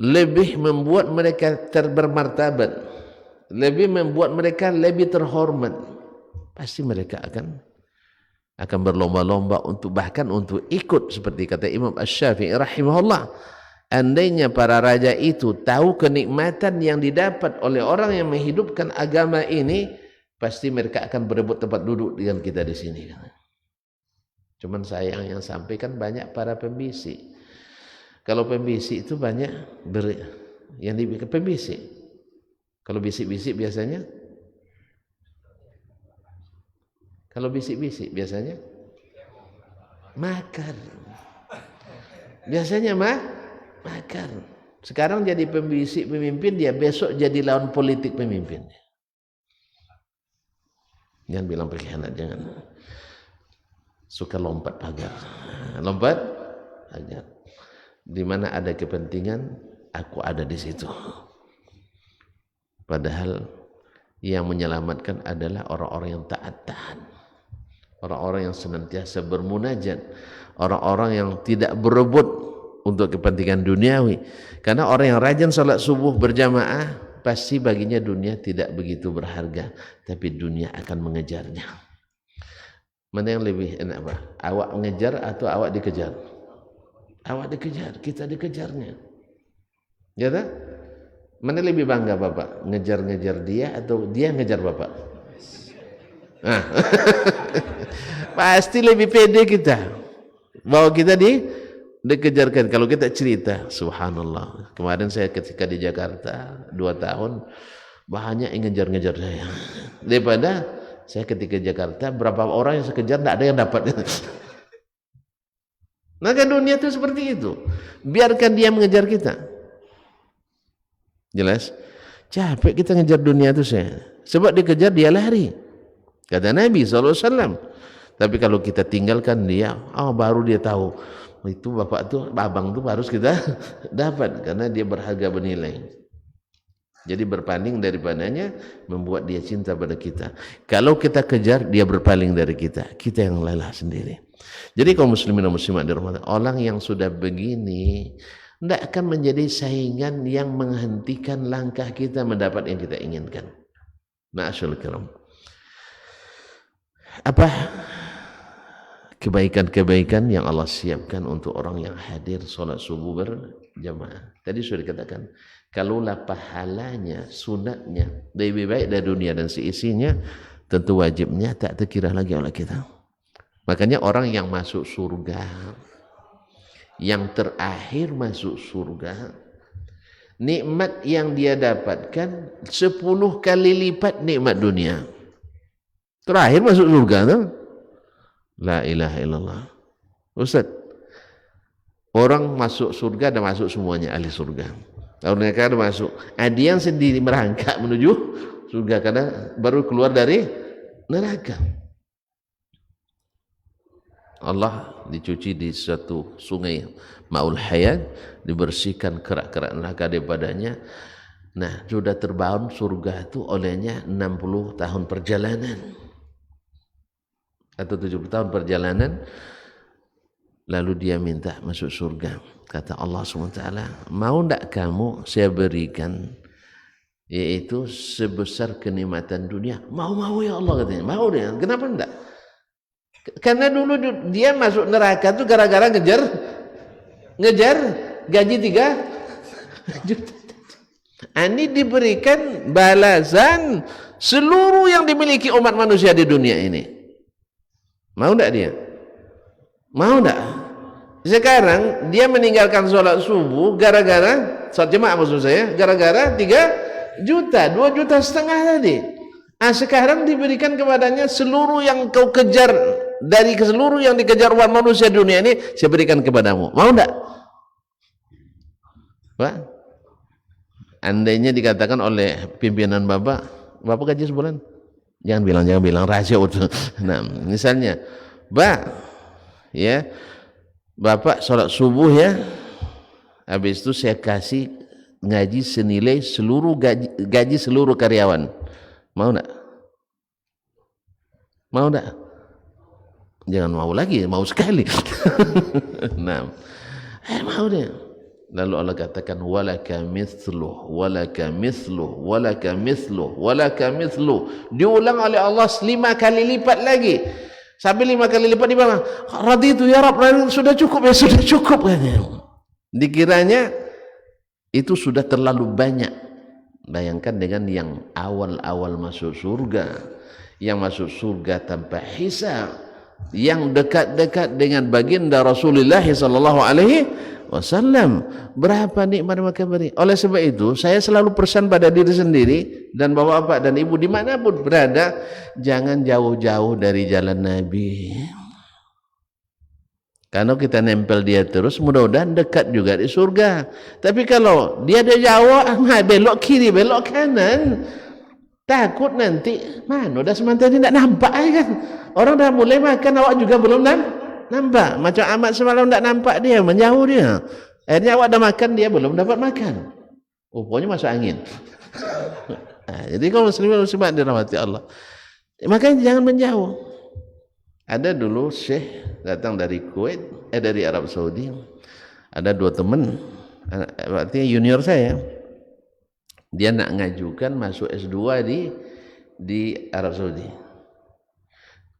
lebih membuat mereka bermartabat, lebih membuat mereka lebih terhormat, pasti mereka akan berlomba-lomba untuk bahkan untuk ikut. Seperti kata Imam Asy-Syafi'i rahimahullah, andainya para raja itu tahu kenikmatan yang didapat oleh orang yang menghidupkan agama ini, pasti mereka akan berebut tempat duduk dengan kita di sini. Cuman sayang yang sampaikan banyak para pembisik. Kalau pembisik itu banyak yang dibikin pembisik. Kalau bisik-bisik biasanya, kalau bisik-bisik biasanya makar. Biasanya makar. Sekarang jadi pembisik pemimpin, dia besok jadi lawan politik pemimpin. Jangan bilang pengkhianat, jangan. Suka lompat pagar. Lompat pagar. Di mana ada kepentingan, aku ada di situ. Padahal yang menyelamatkan adalah orang-orang yang taat, orang-orang yang senantiasa bermunajat, orang-orang yang tidak berebut untuk kepentingan duniawi. Karena orang yang rajin salat subuh berjamaah, pasti baginya dunia tidak begitu berharga, tapi dunia akan mengejarnya. Mana yang lebih enak, Pak? Awak mengejar atau awak dikejar? Awak dikejar, kita dikejarnya. Ya tak? Mana lebih bangga Bapak? Ngejar-ngejar dia atau dia ngejar Bapak? Pasti lebih pede kita bahwa kita dikejarkan. Kalau kita cerita, subhanallah, kemarin saya ketika di Jakarta 2 tahun, banyak yang ngejar-ngejar saya. Daripada saya ketika di Jakarta, berapa orang yang saya kejar, tidak ada yang dapat. Maka dunia itu seperti itu. Biarkan dia mengejar kita. Jelas? Capek kita ngejar dunia itu saya. Sebab dikejar dia lari. kata Nabi SAW. Tapi kalau kita tinggalkan dia, baru dia tahu itu bapak tuh, abang tuh harus kita dapat karena dia berharga bernilai. Jadi berpaling daripadanya membuat dia cinta pada kita. Kalau kita kejar, dia berpaling dari kita. Kita yang lelah sendiri. Jadi kaum muslimin dan muslimat dirahmati, orang yang sudah begini tidak akan menjadi saingan yang menghentikan langkah kita mendapat yang kita inginkan. Ma'asyul kiram. Apa kebaikan-kebaikan yang Allah siapkan untuk orang yang hadir sholat subuh berjamaah? Tadi sudah dikatakan, kalaulah pahalanya, sunatnya lebih baik dari dunia dan seisinya, tentu wajibnya tak terkira lagi oleh kita. Makanya orang yang masuk surga, yang terakhir masuk surga, nikmat yang dia dapatkan 10 kali lipat nikmat dunia. Terakhir masuk surga tuh, la ilaha illallah. Ustaz, orang masuk surga dan masuk semuanya ahli surga. Kalau mereka ada masuk, dia yang sendiri merangkak menuju surga karena baru keluar dari neraka. Allah dicuci di suatu sungai Ma'ul Hayat, dibersihkan kerak-kerak neraka daripadanya. Nah, sudah terbangun surga itu olehnya 60 tahun perjalanan atau 70 tahun perjalanan. Lalu dia minta masuk surga. Kata Allah SWT, mau tak kamu saya berikan yaitu sebesar kenikmatan dunia? Mau ya Allah, katanya. Mau dia. Kenapa enggak? Karena dulu dia masuk neraka itu gara-gara ngejar gaji 3 juta. Ini diberikan balasan seluruh yang dimiliki umat manusia di dunia ini. Mau enggak dia? Mau enggak? Sekarang dia meninggalkan sholat subuh gara-gara sholat jemaah, maksud saya, gara-gara 3 juta, 2,5 juta tadi. Sekarang diberikan kepadanya seluruh yang kau kejar, dari seluruh yang dikejar umat manusia di dunia ini saya berikan kepadamu. Mau enggak? Pak, andainya dikatakan oleh pimpinan bapak gaji sebulan? Jangan bilang rahasia. Nah, misalnya, Pak, ya, Bapak sholat subuh ya, habis itu saya kasih ngaji senilai seluruh gaji seluruh karyawan. Mau enggak? Mau enggak? Jangan mau lagi, mau sekali. Nah, mau dia. Lalu Allah katakan walaka mithluh, walaka mithluh, walaka mithluh, walaka mithluh. Diulang oleh Allah 5 kali lipat lagi. Sampai 5 kali lipat di bawah. Raditu ya Rabb, sudah cukup ya, sudah cukup katanya. Dikiranya itu sudah terlalu banyak. Bayangkan dengan yang awal-awal masuk surga, yang masuk surga tanpa hisab, yang dekat-dekat dengan baginda Rasulullah sallallahu alaihi wasallam, berapa nikmat mereka beri. Oleh sebab itu saya selalu pesan pada diri sendiri dan bapak-bapak dan ibu dimanapun berada, jangan jauh-jauh dari jalan Nabi. Kalau kita nempel dia terus, mudah-mudahan dekat juga di surga. Tapi kalau dia ada jauh, belok kiri, belok kanan, takut nanti, mana udah sementara tidak nampak kan? Orang dah mulai makan, awak juga belum nampak. Macam Ahmad semalam tidak nampak dia, menjauh dia. Akhirnya awak dah makan, dia belum dapat makan. Rupanya masuk angin. Jadi kalau muslimin muslimat dirahmati Allah, makanya jangan menjauh. Ada dulu syekh datang dari Kuwait, dari Arab Saudi. Ada 2 teman, artinya junior saya. Dia nak ngajukan masuk S2 di Arab Saudi.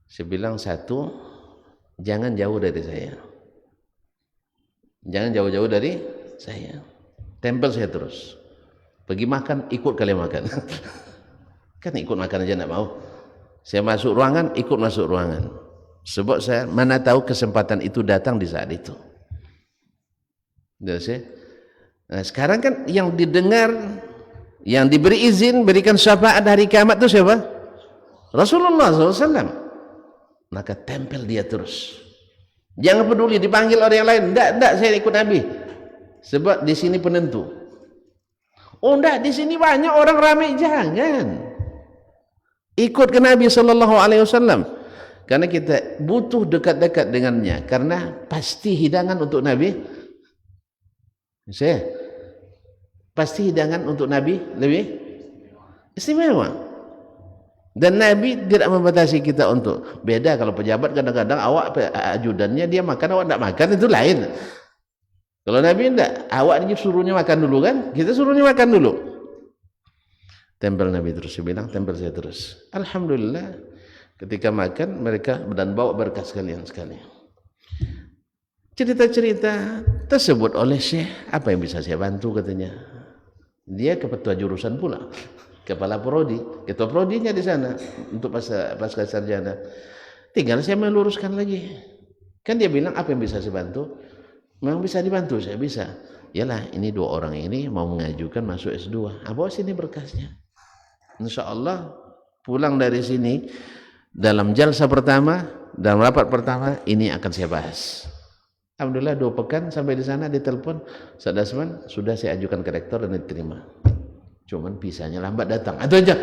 Saya bilang, satu, jangan jauh dari saya. Jangan jauh-jauh dari saya. Tempel saya terus. Pergi makan, ikut kalian makan. Kan ikut makan aja nak mau. Saya masuk ruangan, ikut masuk ruangan. Sebab saya mana tahu kesempatan itu datang di saat itu. Nah, sekarang kan yang didengar, yang diberi izin berikan syafaat hari kiamat itu siapa? Rasulullah SAW. Maka tempel dia terus. Jangan peduli dipanggil orang yang lain. Enggak, saya ikut Nabi. Sebab di sini penentu. Oh enggak, di sini banyak orang ramai, jangan. Ikut ke Nabi sallallahu alaihi wasallam. Karena kita butuh dekat-dekat dengannya, karena pasti hidangan untuk Nabi. Saya pasti hidangan untuk Nabi lebih istimewa. Dan Nabi tidak membatasi kita untuk beda. Kalau pejabat kadang-kadang awak ajudannya dia makan, awak tidak makan, itu lain. Kalau Nabi tidak, awak suruhnya makan dulu kan, kita suruhnya makan dulu. Tempel Nabi terus, dia bilang tempel saya terus. Alhamdulillah ketika makan mereka dan bawa berkah sekalian. Cerita-cerita tersebut oleh Syekh, apa yang bisa saya bantu katanya. Dia ketua jurusan pula, kepala prodi, ketua prodinya di sana untuk pasca sarjana. Tinggal saya meluruskan lagi. Kan dia bilang apa yang bisa saya bantu? Memang bisa dibantu, saya bisa. Yalah, ini 2 orang ini mau mengajukan masuk S2. Bawa sini berkasnya. Insya Allah pulang dari sini dalam jalsa pertama, dalam rapat pertama ini akan saya bahas. Alhamdulillah 2 pekan sampai di sana ditelepon, Ustaz Dasman sudah saya ajukan ke rektor dan diterima. Cuman visanya lambat datang. Itu aja.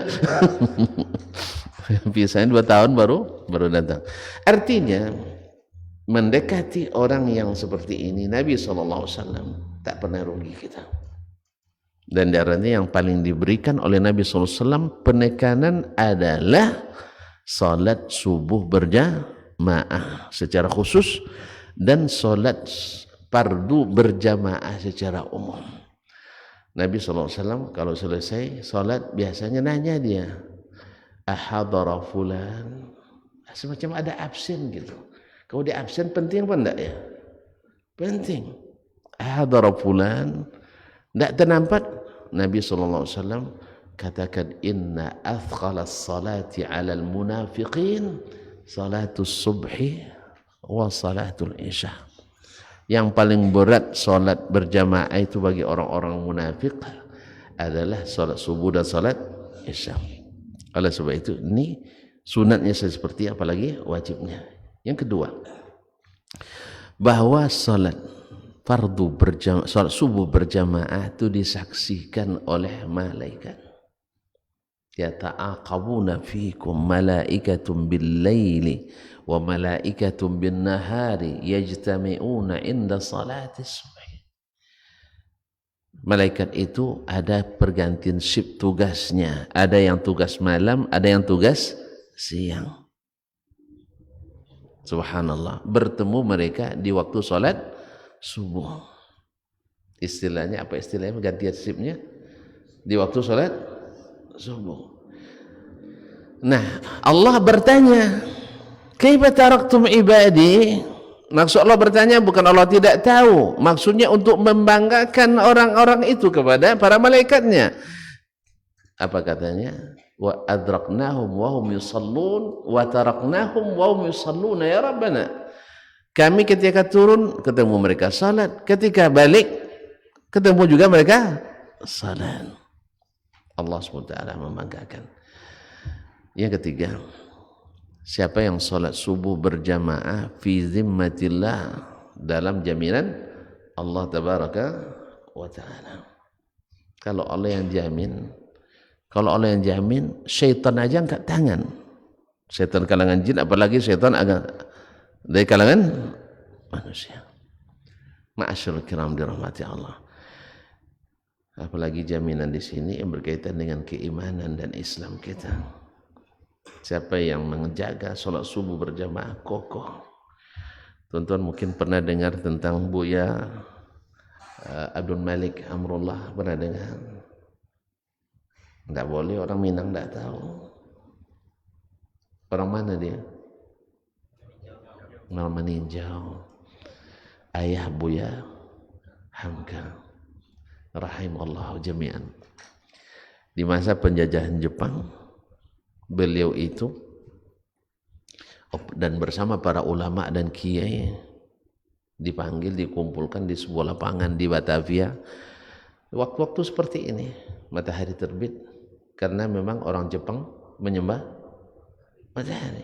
Visanya 2 tahun baru datang. Artinya mendekati orang yang seperti ini, Nabi SAW tak pernah rugi kita. Dan darahnya yang paling diberikan oleh Nabi SAW penekanan adalah salat subuh berjamaah secara khusus dan salat fardu berjamaah secara umum. Nabi SAW kalau selesai salat biasanya nanya dia, ahadara fulan, semacam ada absen gitu. Kalau dia absen penting apa enggak ya? Penting. Ahadara fulan, enggak ternampak. Nabi SAW katakan inna athqalas salati alal munafiqin salatus subhi wa salatul isya. Yang paling berat salat berjamaah itu bagi orang-orang munafik adalah salat subuh dan salat isya. Oleh sebab itu ini sunatnya seperti apalagi wajibnya. Yang kedua, bahwa salat fardu berjamaah, salat subuh berjamaah itu disaksikan oleh malaikat. Yata'aqabuna fikum malaikatun bil-laili wa malaikatun bin-nahari yajtami'una inda salati subh. Malaikat itu ada pergantian shift tugasnya. Ada yang tugas malam, ada yang tugas siang. Subhanallah, bertemu mereka di waktu salat subuh. Istilahnya apa istilahnya pergantian shiftnya? Di waktu salat subuh. Nah, Allah bertanya, "Kaifa taraktum ibadi?" Maksud Allah bertanya bukan Allah tidak tahu, maksudnya untuk membanggakan orang-orang itu kepada para malaikatnya. Apa katanya? Wa adraknahum wa hum yusallun wa taraknahum wa hum yusalluna ya Rabbana. Kami ketika turun ketemu mereka salat, ketika balik ketemu juga mereka salat. Allah SWT membanggakan. Yang ketiga, siapa yang salat subuh berjamaah fi zimmatillah, dalam jaminan Allah tabaraka wa taala. Kalau Allah yang jamin, kalau Allah yang jamin, syaitan aja angkat tangan. Syaitan kalangan jin, apalagi syaitan agak dari kalangan manusia. Ma'asyarul kiram dirahmati Allah. Apalagi jaminan di sini yang berkaitan dengan keimanan dan Islam kita. Siapa yang menjaga sholat subuh berjamaah kokoh. Tuan-tuan mungkin pernah dengar tentang Buya Abdul Malik Amrullah, pernah dengar? Tidak boleh orang Minang tidak tahu. Orang mana dia? Orang Meninjau. Ayah Buya Hamka rahimallahu jami'an. Di masa penjajahan Jepang, beliau itu dan bersama para ulama dan kiai dipanggil, dikumpulkan di sebuah lapangan di Batavia. Waktu-waktu seperti ini, matahari terbit, karena memang orang Jepang menyembah matahari.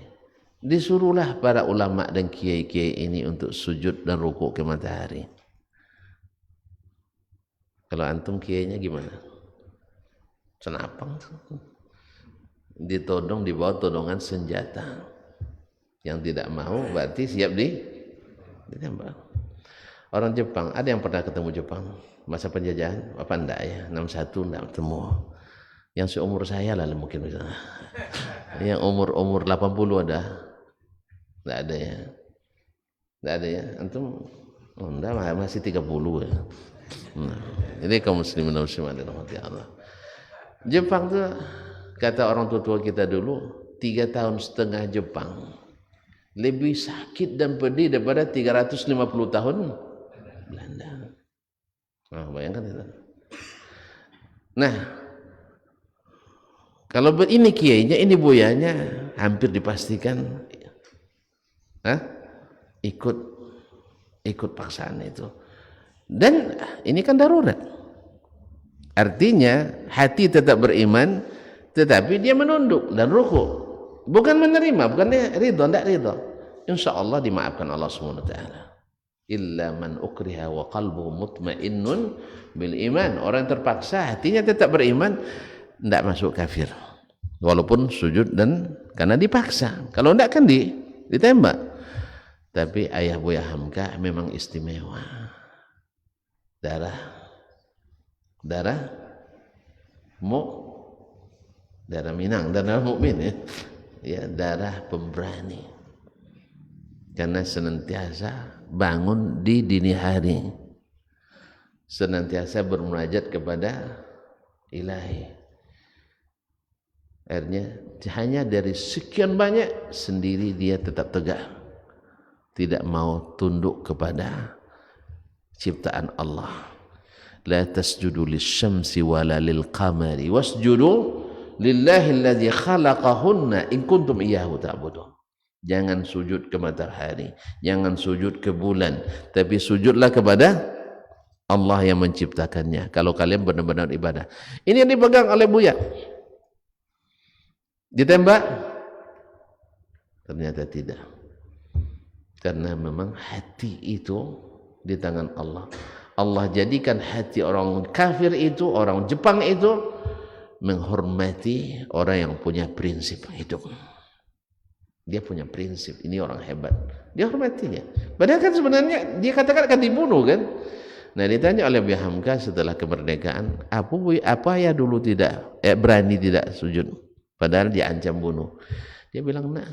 Disuruhlah para ulama dan kiai-kiai ini untuk sujud dan rukuk ke matahari. Kalau antum kiainya gimana? Senapang. ditodong di bawah todongan senjata. Yang tidak mau berarti siap ditembak. Orang Jepang, ada yang pernah ketemu Jepang masa penjajahan? Apa enggak ya? 61 enggak ketemu. Yang seumur saya lah mungkin misalnya. Yang umur 80 ada? Enggak ada ya? Enggak ada ya? Antum enggak, masih 30 ya. Nah, ini kaum muslimin dan muslimat dirahmati Allah. Jepang tuh kata orang tua kita dulu 3,5 tahun Jepang lebih sakit dan pedih daripada 350 tahun Belanda. Nah, bayangkan itu. Nah, kalau ini kiainya, ini buyanya, hampir dipastikan ikut paksaan itu. Dan ini kan darurat. Artinya hati tetap beriman, tetapi dia menunduk dan rukuk. Bukan menerima, bukan ridho, tidak ridho. Insya Allah dimaafkan Allah SWT. Illa man ukriha wa qalbuhu mutmainnun bil iman. Orang yang terpaksa hatinya tetap beriman, tidak masuk kafir. Walaupun sujud dan karena dipaksa. Kalau tidak kan ditembak. Tapi ayah Buya Hamka memang istimewa. Darah Minang, darah mukmin ya. Ya, darah pemberani. Karena senantiasa bangun di dini hari. Senantiasa bermunajat kepada Ilahi. Akhirnya hanya dari sekian banyak sendiri dia tetap tegak. Tidak mau tunduk kepada ciptaan Allah. La tasjudu lisyamsi wala lilqamari wasjudu lillahi alladzi khalaqahunna in kuntum iyyahu ta'budun. Jangan sujud ke matahari, jangan sujud ke bulan, tapi sujudlah kepada Allah yang menciptakannya. Kalau kalian benar-benar ibadah. Ini yang dipegang oleh Buya. Ditembak? Ternyata tidak. Karena memang hati itu di tangan Allah. Allah jadikan hati orang kafir itu, orang Jepang itu menghormati orang yang punya prinsip hidup. Dia punya prinsip, ini orang hebat. Dia hormatinya. Padahal kan sebenarnya dia katakan akan dibunuh kan. Nah, ditanya oleh Buya Hamka setelah kemerdekaan, apa ya dulu tidak berani tidak sujud, padahal diancam bunuh. Dia bilang, nah,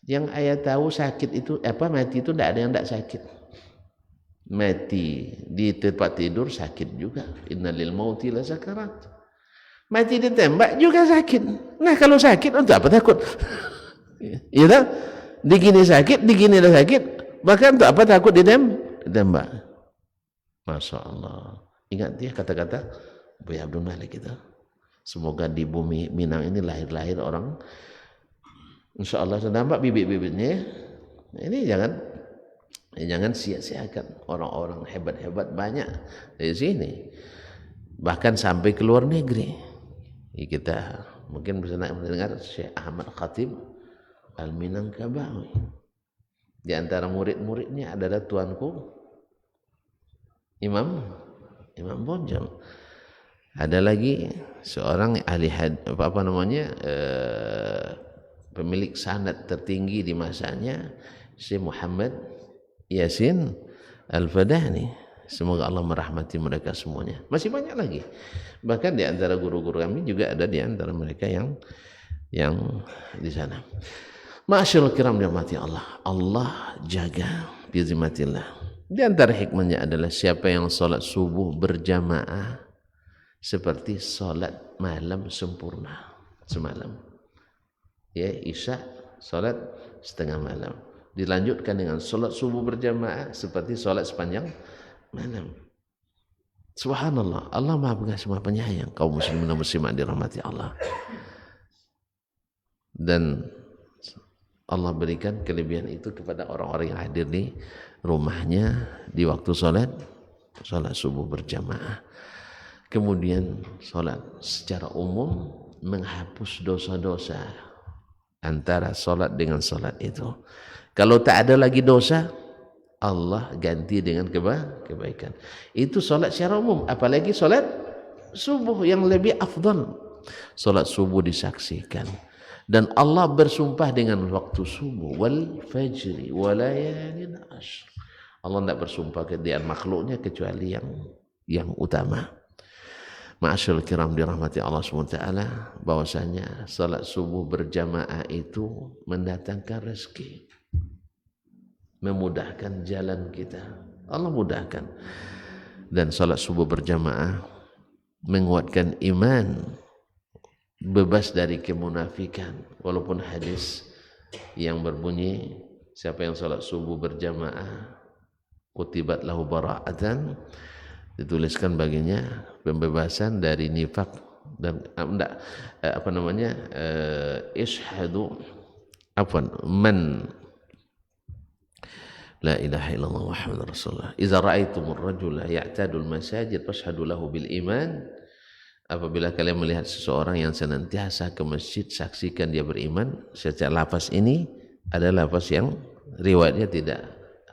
yang ayah tahu sakit itu mati itu tidak ada yang tidak sakit. Mati di tempat tidur sakit juga. Innalil mauti la sakarat. Mati ditembak juga sakit. Nah, kalau sakit untuk apa takut? Ya tak? Digini sakit, digini dah sakit. Bahkan untuk apa takut ditembak? Masya Allah. Ingat dia kata-kata Buya Abdul Malik itu. Semoga di bumi Minang ini lahir-lahir orang. Insya Allah sudah nampak bibit-bibitnya. Ini jangan sia-siakan. Orang-orang hebat-hebat banyak dari sini. Bahkan sampai ke luar negeri. Kita mungkin bisa mendengar Syekh Ahmad Khatib Al-Minangkabawi. Di antara murid-muridnya adalah tuanku Imam Bonjol. Ada lagi seorang ahli pemilik sanad tertinggi di masanya, Syekh Muhammad Yasin Al-Fadani. Semoga Allah merahmati mereka semuanya. Masih banyak lagi. Bahkan di antara guru-guru kami juga ada di antara mereka yang di sana. Ma'asyiral kiram dirahmati Allah. Allah jaga bizimatillah. Di antara hikmahnya adalah siapa yang sholat subuh berjamaah seperti sholat malam sempurna semalam. Ya, isya sholat setengah malam. Dilanjutkan dengan sholat subuh berjamaah seperti sholat sepanjang malam. Subhanallah, Allah Maha Pengasih Maha Penyayang. Kaum muslimin dan muslimat dirahmati Allah. Dan Allah berikan kelebihan itu kepada orang-orang yang hadir di rumahnya di waktu sholat subuh berjamaah. Kemudian sholat secara umum menghapus dosa-dosa antara sholat dengan sholat itu. Kalau tak ada lagi dosa, Allah ganti dengan kebaikan. Itu sholat secara umum, apalagi sholat subuh yang lebih afdal. Salat subuh disaksikan. Dan Allah bersumpah dengan waktu subuh, wal fajri walayalin ashr. Allah tidak bersumpah dengan makhluknya kecuali yang utama. Ma'asyarul kiram dirahmati Allah SWT, bahwasanya salat subuh berjamaah itu mendatangkan rezeki, memudahkan jalan kita. Allah mudahkan. Dan salat subuh berjamaah menguatkan iman, bebas dari kemunafikan. Walaupun hadis yang berbunyi, siapa yang salat subuh berjamaah kutibat lahu bara'atan, dituliskan baginya pembebasan dari nifak dan ishhadu man la ilaha illallah Muhammadur Rasulullah idza ra'aitumur rajula ya'tadul masajid fashhadu lahu bil iman. Apabila kalian melihat seseorang yang senantiasa ke masjid, saksikan dia beriman. Secara lafaz ini adalah lafaz yang riwayatnya tidak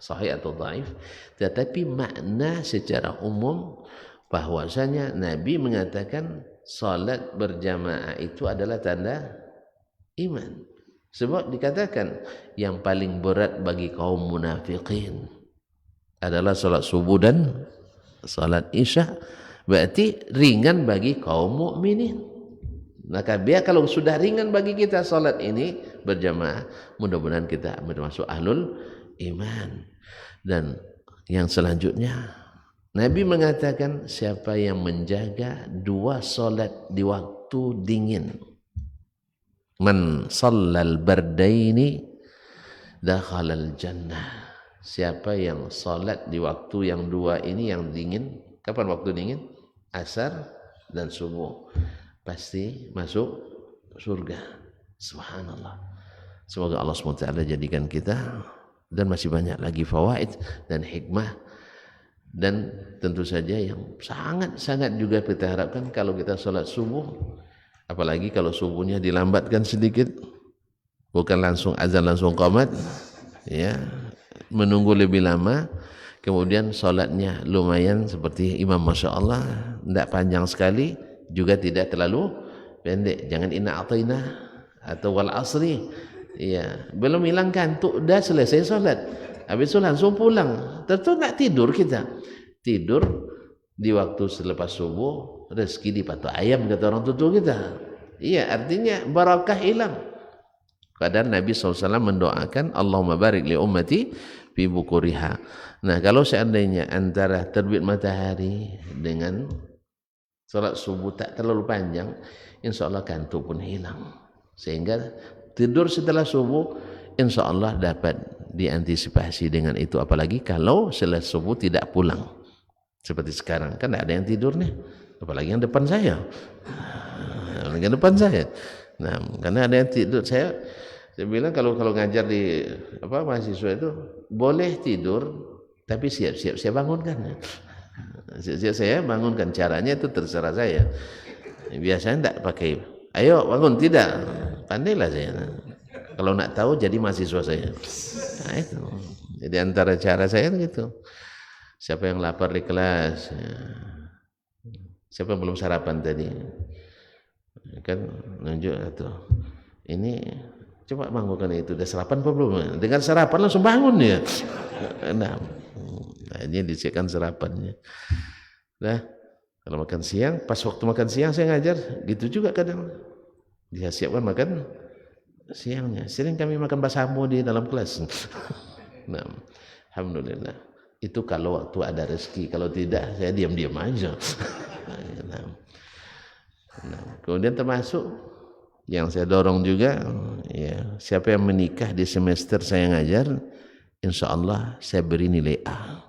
sahih atau dhaif, tetapi makna secara umum bahwasanya Nabi mengatakan salat berjamaah itu adalah tanda iman. Sebab dikatakan yang paling berat bagi kaum munafikin adalah salat subuh dan salat isya. Berarti ringan bagi kaum mukminin. Maka biar kalau sudah ringan bagi kita salat ini berjamaah, mudah-mudahan kita termasuk ahlul iman. Dan yang selanjutnya Nabi mengatakan siapa yang menjaga 2 salat di waktu dingin, man shallal bardaini dakhalal jannah. Siapa yang salat di waktu yang 2 ini yang dingin, kapan waktu dingin? Asar dan subuh, pasti masuk surga. Subhanallah. Semoga Allah SWT jadikan kita, dan masih banyak lagi fawaid dan hikmah, dan tentu saja yang sangat-sangat juga kita harapkan kalau kita sholat subuh, apalagi kalau subuhnya dilambatkan sedikit, bukan langsung azan langsung qamat, ya, menunggu lebih lama. Kemudian sholatnya lumayan seperti imam, Masya Allah, tidak panjang sekali, juga tidak terlalu pendek. Jangan inna a'tayna atau wal asri, ya, belum hilang kantuk, dah selesai sholat, habis itu langsung pulang. Tentu nak tidur kita, tidur di waktu selepas subuh, rezeki dipatok ayam kata orang tua kita. Iya, artinya barakah hilang. Padahal Nabi SAW mendoakan Allahumma barik li ummati fi bukuriha. Nah, kalau seandainya antara terbit matahari dengan salat subuh tak terlalu panjang, insya Allah kantuk pun hilang. Sehingga tidur setelah subuh insya Allah dapat diantisipasi dengan itu. Apalagi kalau setelah subuh tidak pulang. Seperti sekarang, kan tidak ada yang tidur nih. Apalagi yang depan saya. Apalagi yang depan saya. Nah, karena ada yang tidur, saya bilang kalau ngajar di mahasiswa itu boleh tidur, tapi siap-siap saya bangunkan. Siap-siap saya bangunkan. Caranya itu terserah saya. Biasanya tidak pakai ayo bangun, tidak, pandailah saya. Kalau nak tahu jadi mahasiswa saya. Nah, itu. Jadi antara cara saya gitu. Siapa yang lapar di kelas? Siapa yang belum sarapan tadi? Kan nunjuk itu. Ini coba bangunkan itu, udah sarapan apa belum? Dengan sarapan langsung bangun ya. Nah, ini disiapkan sarapannya. Nah, kalau makan siang, pas waktu makan siang saya ngajar, gitu juga kadang. Dia siapkan makan siangnya. Sering kami makan basamu di dalam kelas. Nah, alhamdulillah. Itu kalau waktu ada rezeki, kalau tidak saya diam-diam aja. Nah, kemudian termasuk yang saya dorong juga, ya, siapa yang menikah di semester saya ngajar, insya Allah saya beri nilai A.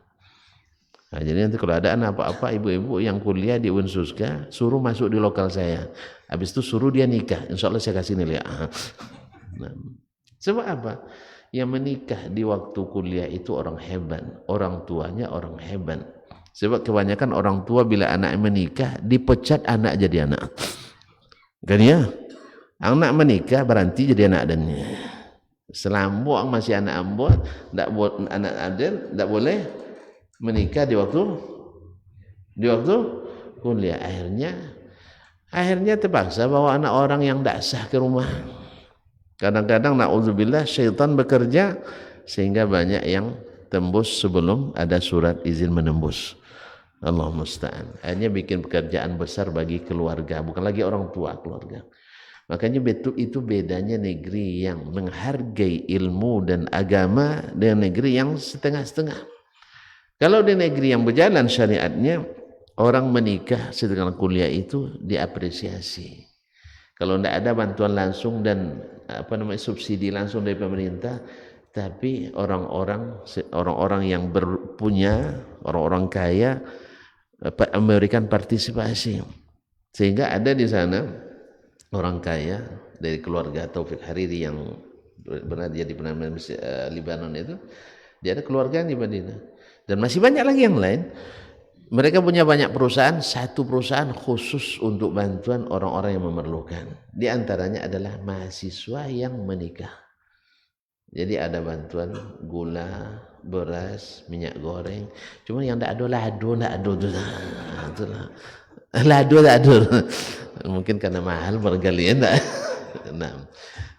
Nah, jadi nanti kalau ada anak apa-apa, ibu-ibu yang kuliah di Unsuska, suruh masuk di lokal saya. Habis itu suruh dia nikah, insya Allah saya kasih nilai A. Nah, sebab apa? Yang menikah di waktu kuliah itu orang hebat, orang tuanya orang hebat. Sebab kebanyakan orang tua bila anak menikah, dipecat anak jadi anak. Kan ya? Anak menikah berhenti jadi anak adennya. Selama masih anak ambon, anak aden tidak boleh menikah di waktu kuliah. Akhirnya Akhirnya terpaksa bawa anak orang yang tidak sah ke rumah. Kadang-kadang na'udzubillah syaitan bekerja sehingga banyak yang tembus sebelum ada surat izin menembus. Allah musta'an. Akhirnya bikin pekerjaan besar bagi keluarga, bukan lagi orang tua, keluarga. Makanya betul itu bedanya negeri yang menghargai ilmu dan agama dengan negeri yang setengah-setengah. Kalau di negeri yang berjalan syariatnya, orang menikah setelah kuliah itu diapresiasi. Kalau tidak ada bantuan langsung dan subsidi langsung dari pemerintah, tapi orang-orang yang berpunya, orang-orang kaya memberikan partisipasi, sehingga ada di sana orang kaya dari keluarga Taufik Hariri yang pernah jadi perdana Libanon itu, dia ada keluarga di Madinah dan masih banyak lagi yang lain. Mereka punya banyak perusahaan, satu perusahaan khusus untuk bantuan orang-orang yang memerlukan. Di antaranya adalah mahasiswa yang menikah. Jadi ada bantuan gula, beras, minyak goreng. Cuma yang tak ada lado itulah. Lado tak ada. Mungkin karena mahal barangkali ya enggak. Nah.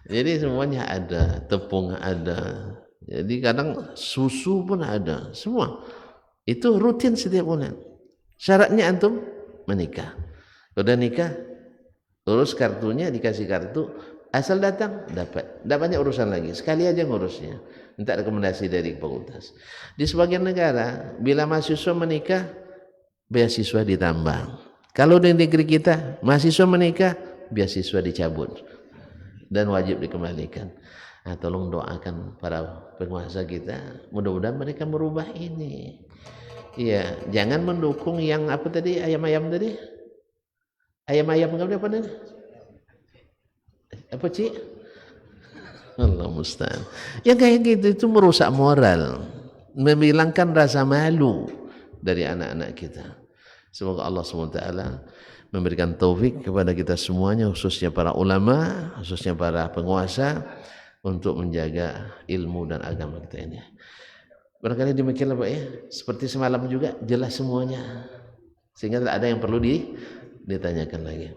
Jadi semuanya ada, tepung ada. Jadi kadang susu pun ada, semua. Itu rutin setiap bulan. Syaratnya antum menikah. Sudah nikah, urus kartunya, dikasih kartu. Asal datang, dapat. Tidak banyak urusan lagi. Sekali aja ngurusnya. Minta rekomendasi dari fakultas. Di sebagian negara, bila mahasiswa menikah, beasiswa ditambah. Kalau di negeri kita, mahasiswa menikah, beasiswa dicabut. Dan wajib dikembalikan. Nah, tolong doakan para penguasa kita. Mudah-mudahan mereka merubah ini. Iya, jangan mendukung yang apa tadi, ayam-ayam tadi? Ayam-ayam apa tadi? Apa Cik? Allah musta'an. Yang kayak gitu itu merusak moral, menghilangkan rasa malu dari anak-anak kita. Semoga Allah SWT memberikan taufik kepada kita semuanya, khususnya para ulama, khususnya para penguasa, untuk menjaga ilmu dan agama kita ini. Barangkali demikianlah Pak ya. Seperti semalam juga jelas semuanya, sehingga tidak ada yang perlu ditanyakan lagi.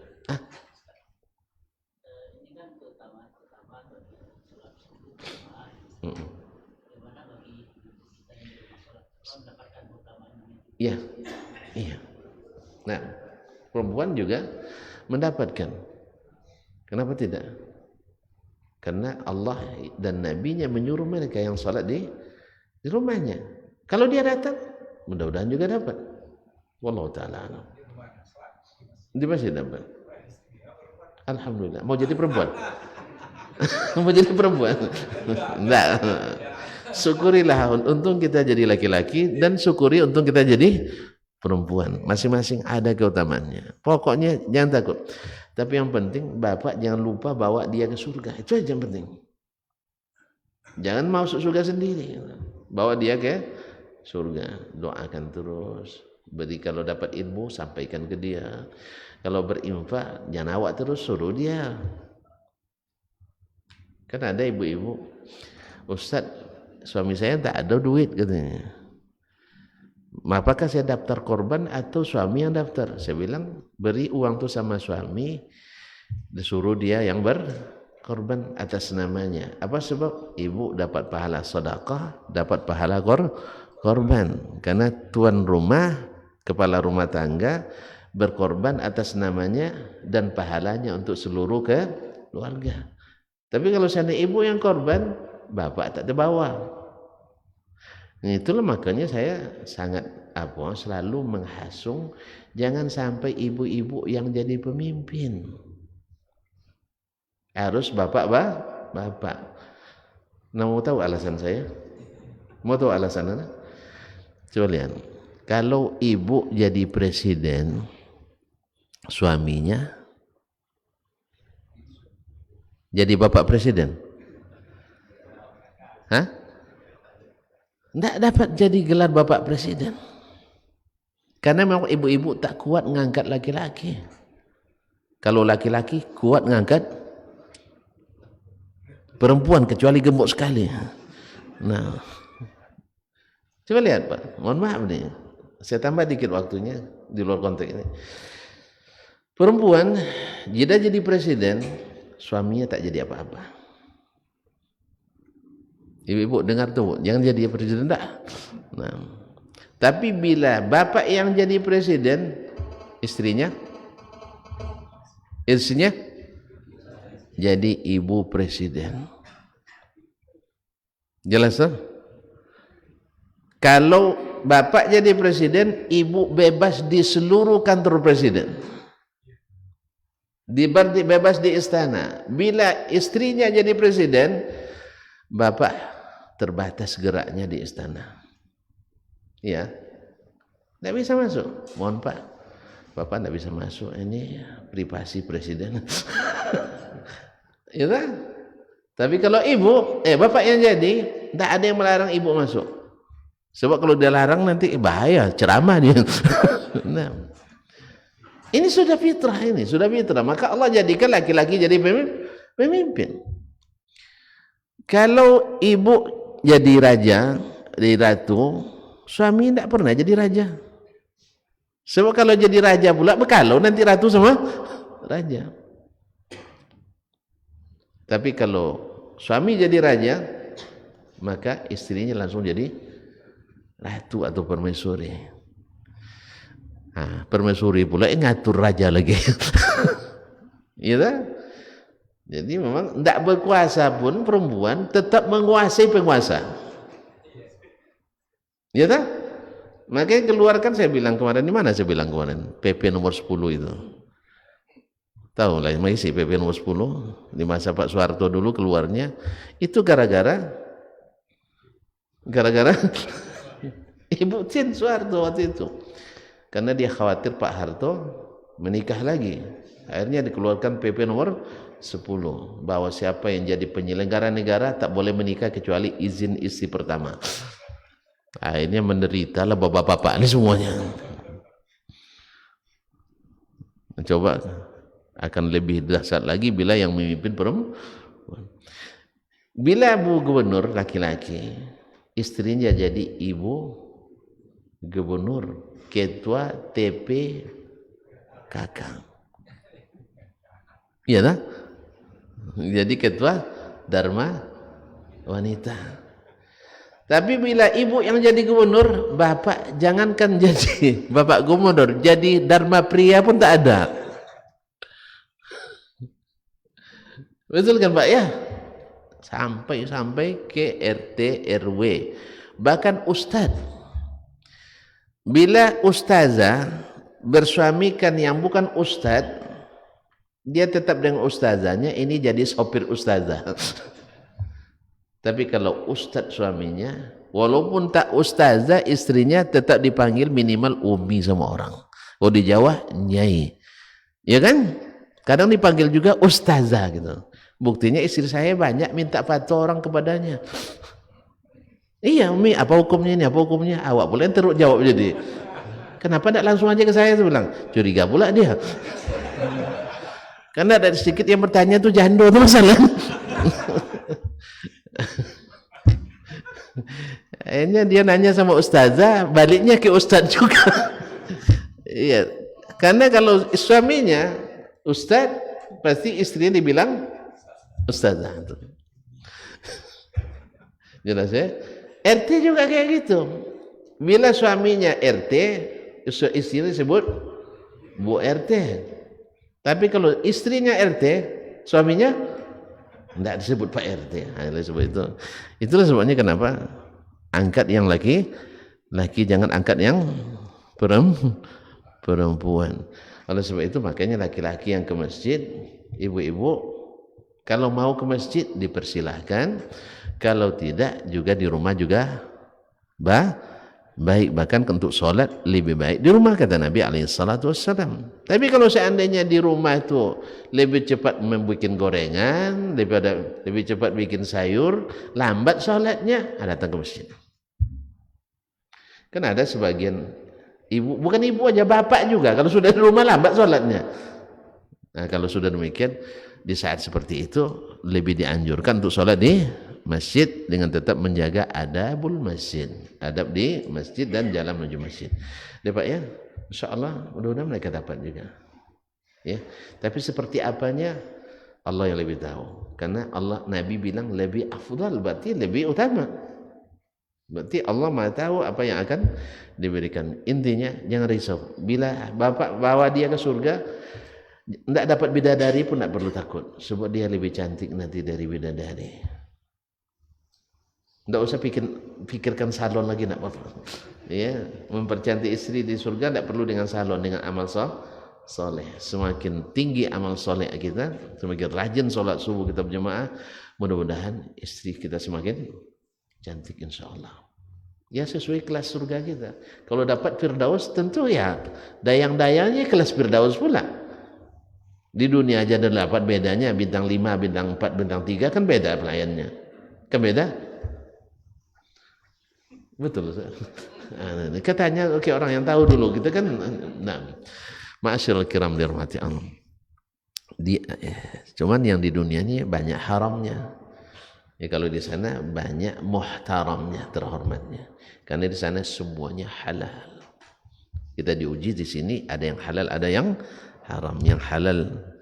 Iya, iya. Nah, perempuan juga mendapatkan. Kenapa tidak? Karena Allah dan Nabi-Nya menyuruh mereka yang sholat di rumahnya. Kalau dia datang, mudah-mudahan juga dapat. Wallahu ta'ala alam. Dia pasti dapat. Alhamdulillah. Mau jadi perempuan? Mau jadi perempuan? Enggak. Syukurilah untung kita jadi laki-laki, dan syukuri untung kita jadi perempuan. Masing-masing ada keutamaannya. Pokoknya jangan takut. Tapi yang penting bapak jangan lupa bawa dia ke surga. Itu aja yang penting. Jangan masuk surga sendiri. Bawa dia ke surga. Doakan terus. Beri, kalau dapat ilmu sampaikan ke dia. Kalau berinfak jangan awak terus, suruh dia. Kan ada ibu-ibu, Ustaz, suami saya tak ada duit katanya. Apakah saya daftar korban atau suami yang daftar? Saya bilang beri uang tuh sama suami, disuruh dia yang berkorban atas namanya. Apa sebab? Ibu dapat pahala sedekah, dapat pahala korban. Karena tuan rumah, kepala rumah tangga berkorban atas namanya dan pahalanya untuk seluruh keluarga. Tapi kalau seandainya ibu yang korban, bapak tak terbawa. Itulah makanya saya sangat selalu menghasung jangan sampai ibu-ibu yang jadi pemimpin. Harus bapak. Nah, mau tahu alasan saya? Mau tahu alasannya? Coba lihat. Kalau ibu jadi presiden, suaminya jadi bapak presiden, tidak dapat jadi gelar bapak presiden, karena memang ibu-ibu tak kuat ngangkat laki-laki. Kalau laki-laki kuat ngangkat perempuan, kecuali gemuk sekali. Nah, coba lihat Pak, mohon maaf nih, saya tambah dikit waktunya di luar konteks ini. Perempuan jika jadi presiden, suaminya tak jadi apa-apa. Ibu-ibu dengar tuh, jangan jadi presiden dah. Nah, tapi bila bapak yang jadi presiden, istrinya jadi ibu presiden. Jelas tak? Kalau bapak jadi presiden, ibu bebas di seluruh kantor presiden. Bebas di istana. Bila istrinya jadi presiden, bapak terbatas geraknya di istana. Ya, tidak bisa masuk. Mohon Pak, bapak tidak bisa masuk. Ini privasi presiden. Ya kan? Tapi kalau ibu, bapak yang jadi, tidak ada yang melarang ibu masuk. Sebab kalau dia larang nanti bahaya, ceramah dia. Nah. Ini sudah fitrah ini, sudah fitrah. Maka Allah jadikan laki-laki jadi pemimpin. Kalau ibu jadi raja, jadi ratu, suami tidak pernah jadi raja. Sebab kalau jadi raja pula, berkalau nanti ratu sama raja. Tapi kalau suami jadi raja, maka istrinya langsung jadi ratu atau permaisuri. Nah, permaisuri pula ngatur raja lagi. Ya tak? Jadi memang tidak berkuasa pun perempuan tetap menguasai penguasa. Ya tak? Makanya keluarkan, saya bilang kemarin, di mana saya bilang kemarin? PP nomor 10 itu. Tahu lah, masih PP nomor 10 di masa Pak Soeharto dulu keluarnya. Itu gara-gara Ibu Tin Soeharto waktu itu. Karena dia khawatir Pak Harto menikah lagi. Akhirnya dikeluarkan PP nomor 10 bahwa siapa yang jadi penyelenggara negara tak boleh menikah kecuali izin istri pertama. Akhirnya menderita lah bapak-bapak ini semuanya. Coba akan lebih dahsyat lagi bila yang memimpin perempuan. Bila Bu Gubernur laki-laki, istrinya jadi ibu gubernur, ketua TP kakak. Iya tak? Jadi ketua Dharma wanita. Tapi bila ibu yang jadi gubernur, bapak jangankan jadi bapak gubernur, jadi Dharma pria pun tak ada. Betul kan Pak ya? Sampai ke RT RW, bahkan ustaz. Bila ustazah bersuamikan yang bukan ustaz, dia tetap dengan ustazahnya, ini jadi sopir ustazah. Tapi kalau ustaz suaminya, walaupun tak ustazah, istrinya tetap dipanggil minimal umi sama orang. Oh di Jawa nyai, ya kan? Kadang dipanggil juga ustazah gitu. Buktinya istri saya banyak minta fatwa orang kepadanya. Iya umi, apa hukumnya ini, apa hukumnya? Awak boleh terus jawab jadi. Kenapa tidak langsung aja ke saya? Saya bilang, curiga pula dia. Karena ada sedikit yang bertanya tuh jando tuh masalah. Akhirnya dia nanya sama ustazah, baliknya ke ustaz juga. Iya, karena kalau suaminya ustaz, pasti istrinya dibilang ustazah. Jelas ya? RT juga kayak gitu. Bila suaminya RT, istrinya disebut Bu RT. Tapi kalau istrinya RT, suaminya tidak disebut Pak RT. Nah, sebab itu. Itulah sebabnya kenapa angkat yang laki, jangan angkat yang perempuan. Oleh sebab itu makanya laki-laki yang ke masjid, ibu-ibu kalau mau ke masjid dipersilahkan, kalau tidak juga di rumah juga baik, bahkan untuk sholat lebih baik di rumah kata Nabi SAW. Tapi kalau seandainya di rumah itu lebih cepat membuat gorengan, lebih cepat bikin sayur, lambat sholatnya, datang ke masjid. Kan ada sebagian ibu, bukan ibu aja, bapak juga kalau sudah di rumah lambat sholatnya. Nah kalau sudah demikian, di saat seperti itu lebih dianjurkan untuk sholat di masjid dengan tetap menjaga adabul masjid, adab di masjid dan jalan menuju masjid. Ya Pak ya, insyaallah mudah-mudahan mereka dapat juga. Ya, tapi seperti apanya Allah yang lebih tahu. Karena Nabi bilang lebih afdal, berarti lebih utama. Berarti Allah Maha tahu apa yang akan diberikan. Intinya jangan risau. Bila Bapak bawa dia ke surga, tidak dapat bidadari pun tidak perlu takut, sebab dia lebih cantik nanti dari bidadari. Tidak usah pikirkan salon lagi, tidak apa-apa. Ya, mempercantik istri di surga tidak perlu dengan salon, dengan amal soleh. Semakin tinggi amal soleh kita, semakin rajin sholat subuh kita berjamaah, mudah-mudahan istri kita semakin cantik insya Allah. Ya sesuai kelas surga kita. Kalau dapat Firdaus tentu ya dayang-dayangnya kelas Firdaus pula. Di dunia aja ada dapat bedanya, bintang 5, bintang 4, bintang 3 kan beda pelayannya. Kan beda? Betul. Katanya oke, orang yang tahu dulu kita kan. Nah, ma'asyiral kiram dirahmati Allah. Cuman yang di dunia ini banyak haramnya. Ya kalau di sana banyak muhtaramnya, terhormatnya. Karena di sana semuanya halal. Kita diuji di sini ada yang halal, ada yang haram. Yang halal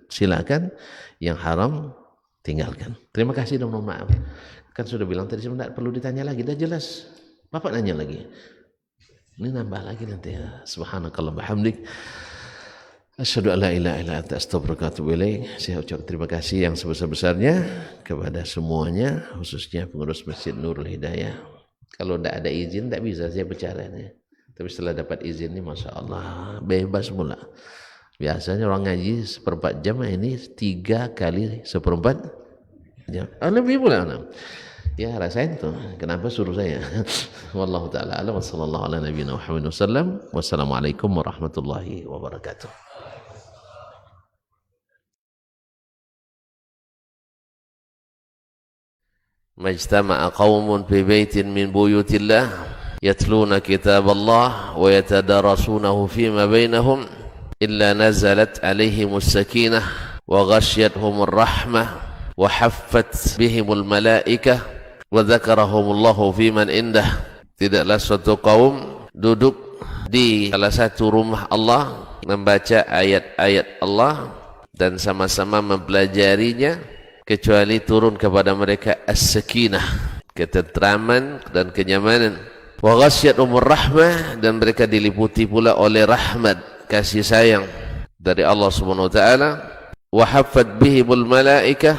silakan, yang haram tinggalkan. Terima kasih dan mohon maaf. Kan sudah bilang tadi sebentar, perlu ditanya lagi, dah jelas. Bapak nanya lagi. Ini nambah lagi nanti ya. Subhanakallah bihamdik. Asyhadu an la ilaha illa anta astaghfiruka wa atubu ilaik. Saya ucap terima kasih yang sebesar-besarnya kepada semuanya, khususnya pengurus Masjid Nurul Hidayah. Kalau tidak ada izin tidak bisa saya bicara ini. Tapi setelah dapat izin ini Masya Allah bebas pula. Biasanya orang ngaji 1/4 jam, ini 3 kali 1/4 jam. Lebih pula. Ya rasain tuh. Kenapa suruh saya? Wallahu ta'ala a'lam. Wassallallahu ala nabiyina Muhammad wasallam. Wassalamualaikum warahmatullahi wabarakatuh. Majtama'a qaumun fi baitin min buyutillah yatluna kitab Allah wa yatadarasunahu fima bainahum illa nazalat alaihimus sakinah wa ghasyiyatuhumur rahmah wa haffat bihimul malaikah wa dzakarahumullahu fiman indah. Tidaklah suatu kaum duduk di salah satu rumah Allah membaca ayat-ayat Allah dan sama-sama mempelajarinya kecuali turun kepada mereka as-sakinah, ketentraman dan kenyamanan, wa ghasyiyatuhumur rahmah, dan mereka diliputi pula oleh rahmat, kasih sayang dari Allah Subhanahu wa taala, wa haffat bihimul malaikah,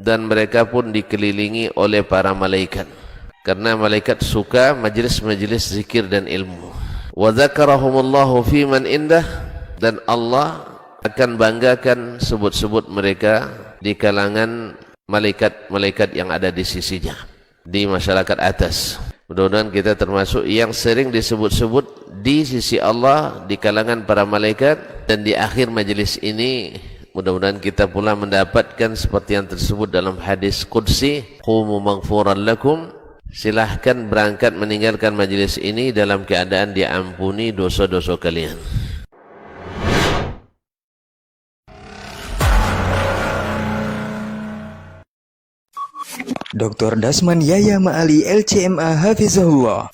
dan mereka pun dikelilingi oleh para malaikat karena malaikat suka majlis-majlis zikir dan ilmu. Wa dzakarahumullahu fiman indah, dan Allah akan banggakan sebut-sebut mereka di kalangan malaikat-malaikat yang ada di sisinya, di masyarakat atas. Mudah-mudahan kita termasuk yang sering disebut-sebut di sisi Allah di kalangan para malaikat, dan di akhir majelis ini mudah-mudahan kita pula mendapatkan seperti yang tersebut dalam hadis qudsi, qumu maghfuran lakum, silahkan berangkat meninggalkan majelis ini dalam keadaan diampuni dosa-dosa kalian. Dr. Dasman Yaya Ma'ali LCMA Hafizahullah,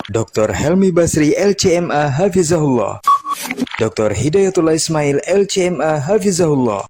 Dr. Helmi Basri LCMA Hafizahullah, Dr. Hidayatullah Ismail LCMA Hafizahullah.